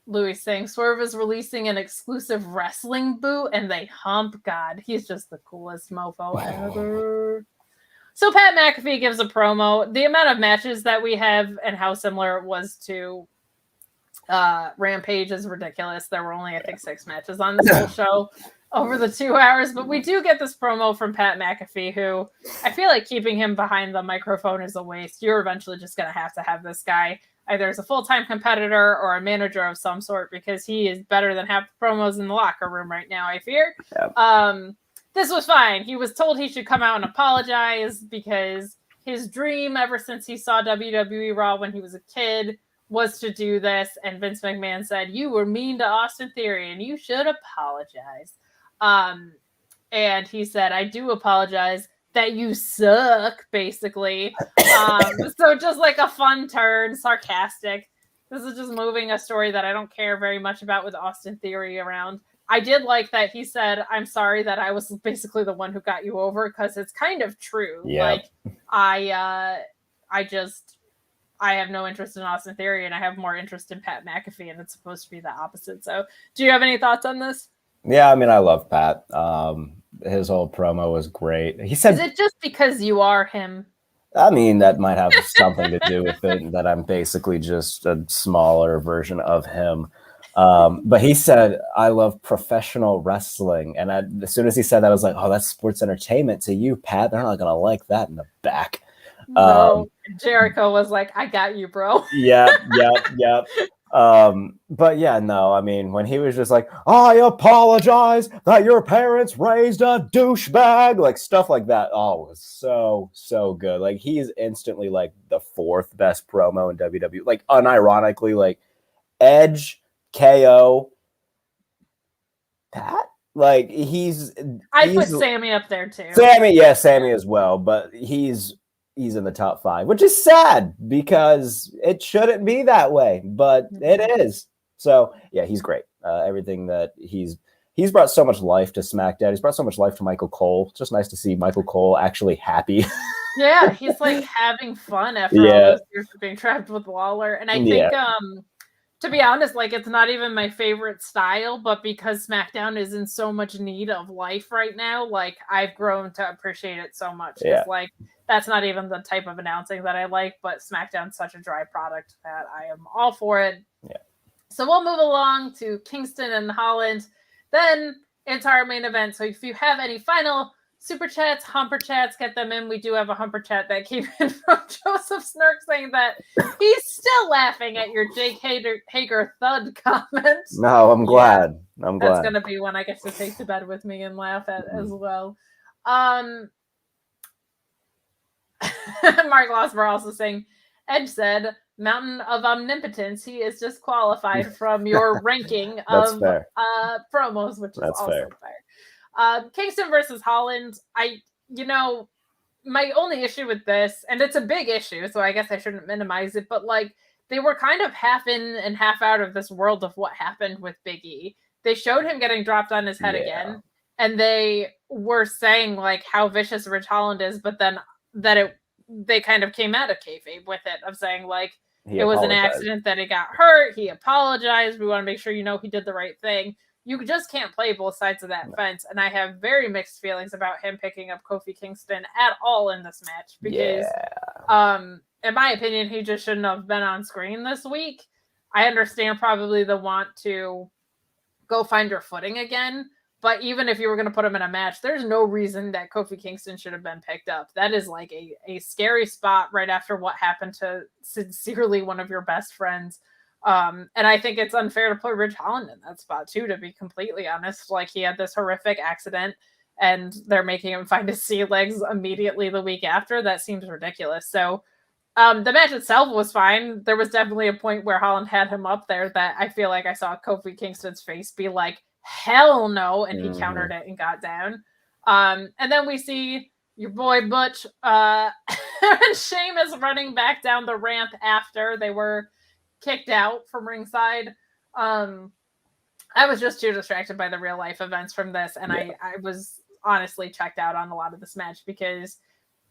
Louis saying Swerve is releasing an exclusive wrestling boot and they hump. God, he's just the coolest mofo ever. So Pat McAfee gives a promo. The amount of matches that we have and how similar it was to Rampage is ridiculous. There were only, I think, 6 matches on this whole show over the 2 hours. But we do get this promo from Pat McAfee, who I feel like keeping him behind the microphone is a waste. You're eventually just going to have this guy either as a full-time competitor or a manager of some sort because he is better than half the promos in the locker room right now, I fear. Yep. This was fine. He was told he should come out and apologize because his dream ever since he saw WWE Raw when he was a kid was to do this. And Vince McMahon said, you were mean to Austin Theory and you should apologize. And he said, I do apologize that you suck, basically. So just like a fun turn, sarcastic. This is just moving a story that I don't care very much about with Austin Theory around. I did like that he said, I'm sorry that I was basically the one who got you over because it's kind of true. Yeah. Like I have no interest in Austin Theory and I have more interest in Pat McAfee and it's supposed to be the opposite. So do you have any thoughts on this? Yeah, I mean, I love Pat. His whole promo was great. He said, is it just because you are him? I mean, that might have something to do with it, that I'm basically just a smaller version of him. But he said, I love professional wrestling. And as soon as he said that, I was like, oh, that's sports entertainment to you, Pat. They're not going to like that in the back. No, Jericho was like, I got you, bro. Yep. But yeah, no, I mean, when he was just like, I apologize that your parents raised a douchebag, like stuff like that. Oh, it was so good. Like he's instantly like the 4th best promo in WWE. Like unironically, like Edge, KO, Pat. Like I put Sami up there too. Sami as well, but he's in the top 5, which is sad because it shouldn't be that way, but it is. So yeah, he's great. Everything that he's brought so much life to SmackDown. He's brought so much life to Michael Cole. It's just nice to see Michael Cole actually happy. Yeah, he's like having fun after all those years of being trapped with Lawler. And I think, to be honest, like it's not even my favorite style, but because SmackDown is in so much need of life right now, like I've grown to appreciate it so much. It's like that's not even the type of announcing that I like, but SmackDown's such a dry product that I am all for it. Yeah. So we'll move along to Kingston and Holland, then into our main event. So if you have any final super chats, humper chats, get them in. We do have a humper chat that came in from Joseph Snurk saying that he's still laughing at your Jake Hager thud comment. No, I'm glad. I'm glad. That's going to be one I get to take to bed with me and laugh at as well. Mark Losber also saying, Edge said, Mountain of Omnipotence, he is disqualified from your ranking of promos, which is also fair. Kingston versus Holland. My only issue with this, and it's a big issue, so I guess I shouldn't minimize it, but like they were kind of half in and half out of this world of what happened with Big E. They showed him getting dropped on his head again, and they were saying like how vicious Ridge Holland is, but then they kind of came out of kayfabe with it, of saying like it was an accident, that he got hurt, he apologized, we want to make sure he did the right thing. You just can't play both sides of that fence, and I have very mixed feelings about him picking up Kofi Kingston at all in this match, because in my opinion, he just shouldn't have been on screen this week. I understand probably the want to go find your footing again, but even if you were going to put him in a match, there's no reason that Kofi Kingston should have been picked up. That is like a scary spot right after what happened to sincerely one of your best friends. And I think it's unfair to put Ridge Holland in that spot too, to be completely honest. Like, he had this horrific accident and they're making him find his sea legs immediately the week after. That seems ridiculous. So the match itself was fine. There was definitely a point where Holland had him up there that I feel like I saw Kofi Kingston's face be like, hell no, and he countered it and got down. And then we see your boy Butch and Sheamus running back down the ramp after they were kicked out from ringside. I was just too distracted by the real life events from this, and I was honestly checked out on a lot of this match, because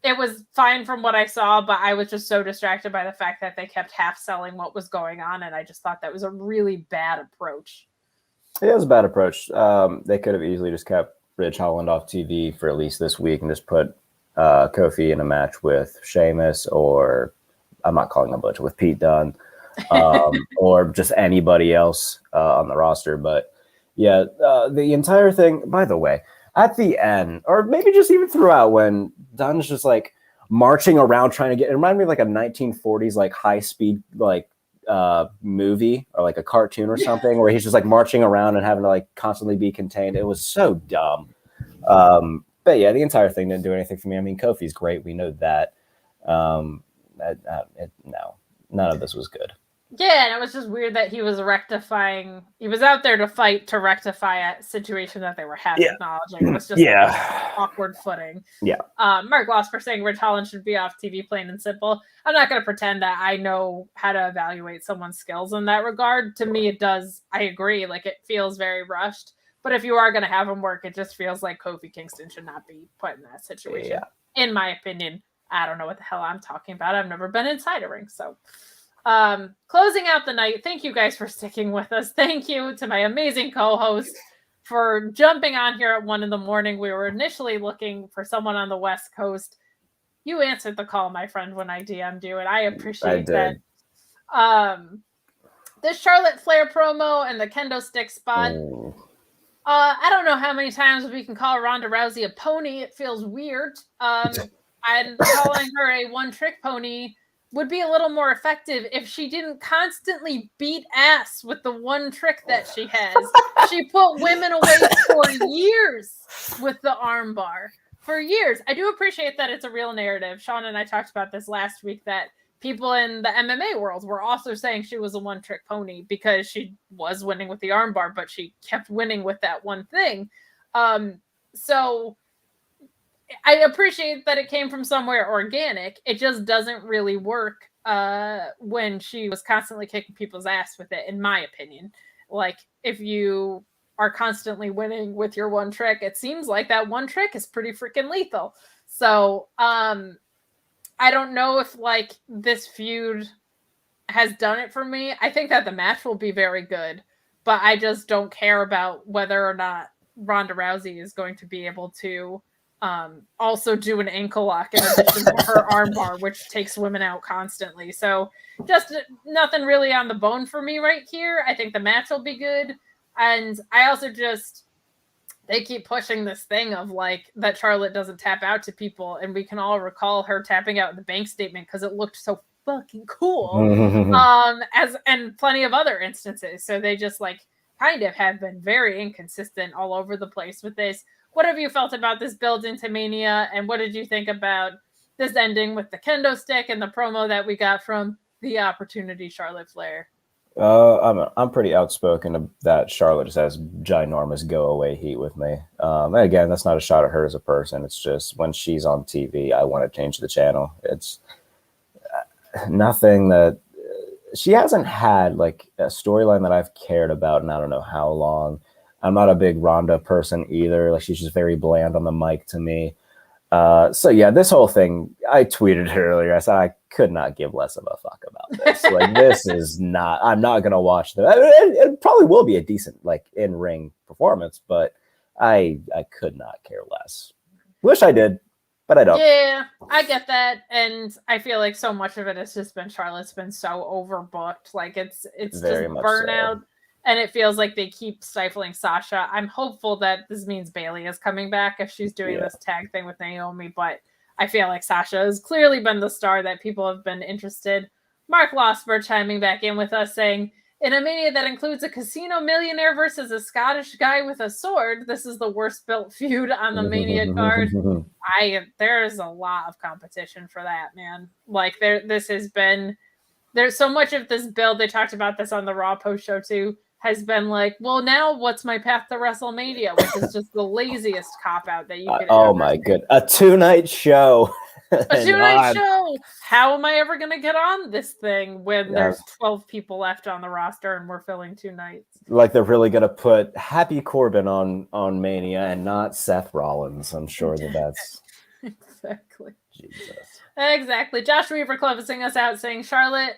it was fine from what I saw, but I was just so distracted by the fact that they kept half selling what was going on, and I just thought that was a really bad approach. It was a bad approach. They could have easily just kept Ridge Holland off TV for at least this week and just put Kofi in a match with Sheamus, or I'm not calling him Butch, with Pete Dunne, or just anybody else on the roster. But yeah, the entire thing, by the way, at the end, or maybe just even throughout, when Dunne's just like marching around trying to get, it reminded me of like a 1940s like high speed like movie or like a cartoon or something, where he's just like marching around and having to like constantly be contained. It was so dumb. But yeah, the entire thing didn't do anything for me. I mean, Kofi's great, we know that. No, none of this was good. Yeah, and it was just weird that he was out there to fight to rectify a situation that they were having, acknowledging. It was just awkward footing. Yeah. Mark Losper saying Ridge Holland should be off TV, plain and simple. I'm not going to pretend that I know how to evaluate someone's skills in that regard. To me, it does. I agree. Like, it feels very rushed. But if you are going to have him work, it just feels like Kofi Kingston should not be put in that situation. Yeah. In my opinion, I don't know what the hell I'm talking about. I've never been inside a ring, so... closing out the night, thank you guys for sticking with us. Thank you to my amazing co-host for jumping on here at 1 a.m. We were initially looking for someone on the West Coast. You answered the call, my friend, when I DM'd you, and I appreciate that. This Charlotte Flair promo and the kendo stick spot. I don't know how many times we can call Ronda Rousey a pony. It feels weird. And calling her a one-trick pony would be a little more effective if she didn't constantly beat ass with the one trick that she has. She put women away for years with the armbar. For years. I do appreciate that it's a real narrative. Sean and I talked about this last week, that people in the MMA world were also saying she was a one-trick pony because she was winning with the armbar, but she kept winning with that one thing. So I appreciate that it came from somewhere organic. It just doesn't really work when she was constantly kicking people's ass with it, in my opinion. Like, if you are constantly winning with your one trick, it seems like that one trick is pretty freaking lethal. So I don't know if like this feud has done it for me. I think that the match will be very good, but I just don't care about whether or not Ronda Rousey is going to be able to also do an ankle lock in addition to her armbar, which takes women out constantly. So just nothing really on the bone for me right here. I think the match will be good. And I also they keep pushing this thing of like that Charlotte doesn't tap out to people. And we can all recall her tapping out in the bank statement because it looked so fucking cool. And plenty of other instances. So they just like kind of have been very inconsistent all over the place with this. What have you felt about this build into Mania, and what did you think about this ending with the kendo stick and the promo that we got from the Opportunity Charlotte Flair? I'm pretty outspoken that Charlotte just has ginormous go away heat with me. And again, that's not a shot at her as a person. It's just when she's on TV, I want to change the channel. It's nothing that she hasn't had like a storyline that I've cared about, and I don't know how long. I'm not a big Ronda person either. Like she's just very bland on the mic to me. So yeah, this whole thing, I tweeted it earlier. I said I could not give less of a fuck about this. Like this is not. I'm not gonna watch the. It probably will be a decent like in ring performance, but I could not care less. Wish I did, but I don't. Yeah, I get that, and I feel like so much of it has just been Charlotte's been so overbooked. Like it's Very just much burnout. so. And it feels like they keep stifling Sasha. I'm hopeful that this means Bailey is coming back if she's doing this tag thing with Naomi. But I feel like Sasha has clearly been the star that people have been interested. Mark Losper chiming back in with us saying, in a Mania that includes a casino millionaire versus a Scottish guy with a sword, this is the worst built feud on the Mania card. There's a lot of competition for that, man. Like there's so much of this build. They talked about this on the Raw post show too. Has been like, well, now what's my path to WrestleMania, which is just the laziest cop out that you could. Oh my goodness, a 2-night show. A 2-night show. How am I ever going to get on this thing when there's 12 people left on the roster and we're filling 2 nights? Like they're really going to put Happy Corbin on Mania and not Seth Rollins. I'm sure that's exactly. Jesus. Exactly. Josh Weaver closing us out saying Charlotte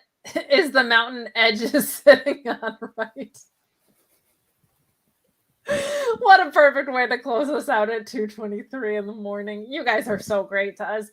is the mountain Edge is sitting on right. What a perfect way to close us out at 2:23 in the morning. You guys are so great to us.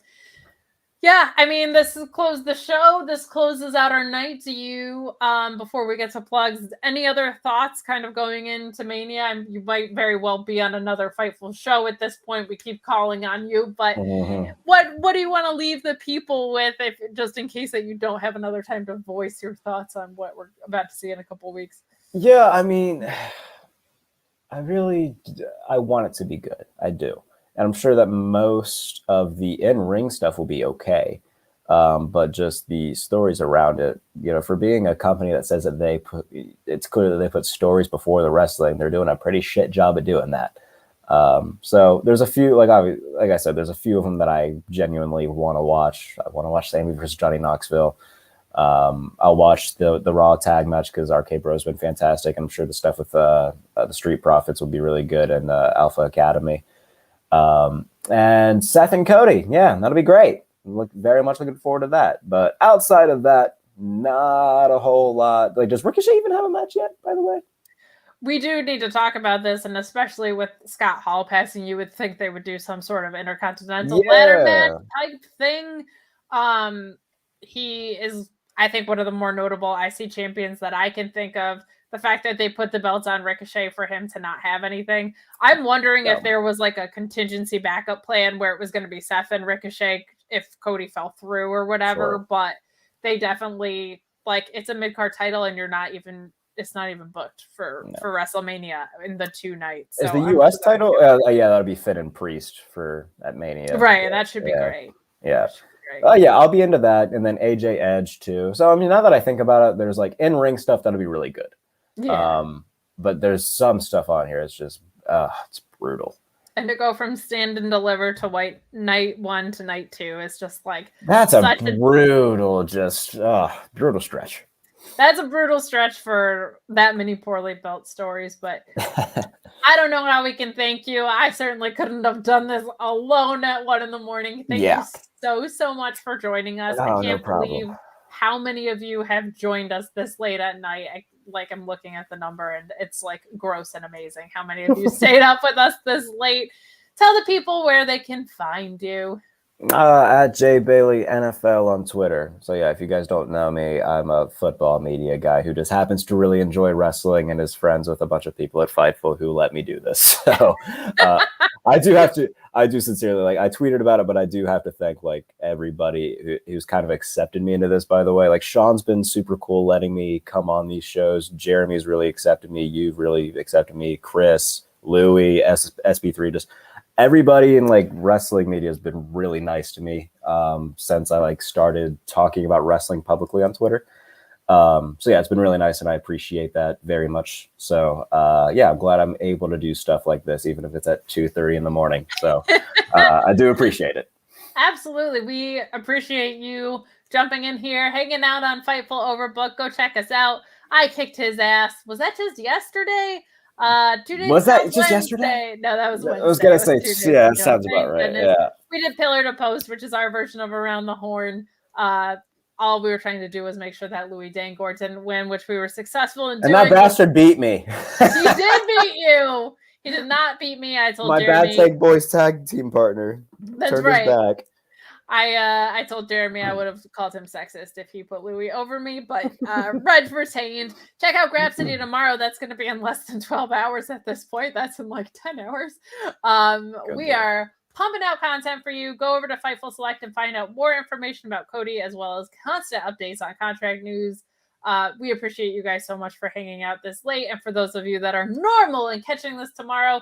Yeah, I mean, this has closed the show. This closes out our night. Do you, before we get to plugs, any other thoughts kind of going into Mania? You might very well be on another Fightful show at this point. We keep calling on you, but what do you want to leave the people with, if just in case that you don't have another time to voice your thoughts on what we're about to see in a couple of weeks? Yeah, I mean, I want it to be good. I do. And I'm sure that most of the in-ring stuff will be okay. But just the stories around it, for being a company that says that it's clear that they put stories before the wrestling, they're doing a pretty shit job at doing that. So there's a few, like I said, there's a few of them that I genuinely want to watch. I want to watch Sami versus Johnny Knoxville. I'll watch the Raw tag match because Arcade Bros has been fantastic. I'm sure the stuff with the Street Profits will be really good, and Alpha Academy. And Seth and Cody, yeah, that'll be great. Very much looking forward to that. But outside of that, not a whole lot. Like, does Ricochet even have a match yet, by the way? We do need to talk about this, and especially with Scott Hall passing, you would think they would do some sort of intercontinental ladder match type thing. He is, I think, one of the more notable IC champions that I can think of. The fact that they put the belts on Ricochet for him to not have anything. I'm wondering if there was like a contingency backup plan where it was going to be Seth and Ricochet if Cody fell through or whatever. Sure. But they definitely, like, it's a mid-card title and it's not even booked for WrestleMania in the 2 nights. Is the US title? Yeah, that'll be Finn and Priest at Mania. Right, and that should be great. Yeah. Oh yeah, I'll be into that. And then AJ Edge too. So I mean, now that I think about it, there's like in-ring stuff that'll be really good. Yeah. But there's some stuff on here. It's just, it's brutal. And to go from Stand and Deliver to night 1 to night 2 is just like that's a brutal stretch. That's a brutal stretch for that many poorly built stories. But I don't know how we can thank you. I certainly couldn't have done this alone at 1 a.m. Thank you so much for joining us. I can't believe how many of you have joined us this late at night. I'm looking at the number and it's like gross and amazing how many of you stayed up with us this late. Tell the people where they can find you. At J Bailey NFL on Twitter. So yeah, if you guys don't know me, I'm a football media guy who just happens to really enjoy wrestling and is friends with a bunch of people at Fightful who let me do this. So I do sincerely, I tweeted about it, but I do have to thank everybody who's kind of accepted me into this, by the way. Like Sean's been super cool letting me come on these shows. Jeremy's really accepted me. You've really accepted me. Chris, Louie, SB3, just everybody in wrestling media has been really nice to me since I started talking about wrestling publicly on Twitter. So yeah, it's been really nice, and I appreciate that very much. So yeah, I'm glad I'm able to do stuff like this, even if it's at 2:30 in the morning. So I do appreciate it. Absolutely. We appreciate you jumping in here, hanging out on Fightful Overbook. Go check us out. I kicked his ass. Was that just yesterday? 2 days Was ago, that just Wednesday. yesterday? No, that was Wednesday. I was gonna It say, 2 days yeah, that ago. sounds about Thank right. goodness. Yeah. We did Pillar to Post, which is our version of Around the Horn. All we were trying to do was make sure that Louis Dangourt didn't win, which we were successful in doing. And that bastard beat me. He did beat you. He did not beat me. I told My Jeremy. Bad Take Boys tag team partner. That's turned right. his back. I told Jeremy I would have called him sexist if he put Louis over me, but Reg retained. Check out Grab City tomorrow. That's going to be in less than 12 hours at this point. That's in like 10 hours. We are pumping out content for you. Go over to Fightful Select and find out more information about Cody, as well as constant updates on contract news. We appreciate you guys so much for hanging out this late. And for those of you that are normal and catching this tomorrow,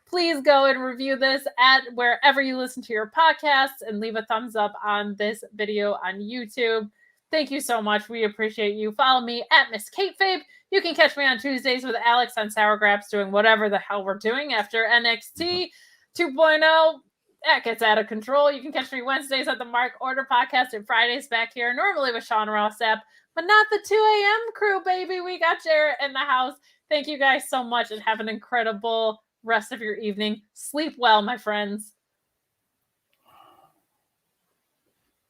please go and review this at wherever you listen to your podcasts and leave a thumbs up on this video on YouTube. Thank you so much. We appreciate you. Follow me at Miss Kate Fabe. You can catch me on Tuesdays with Alex on Sour Graps doing whatever the hell we're doing after NXT 2.0. That gets out of control. You can catch me Wednesdays at the Mark Order podcast and Fridays back here, normally with Sean Rossap, but not the 2 a.m. crew, baby. We got Jarrett in the house. Thank you guys so much and have an incredible rest of your evening. Sleep well, my friends.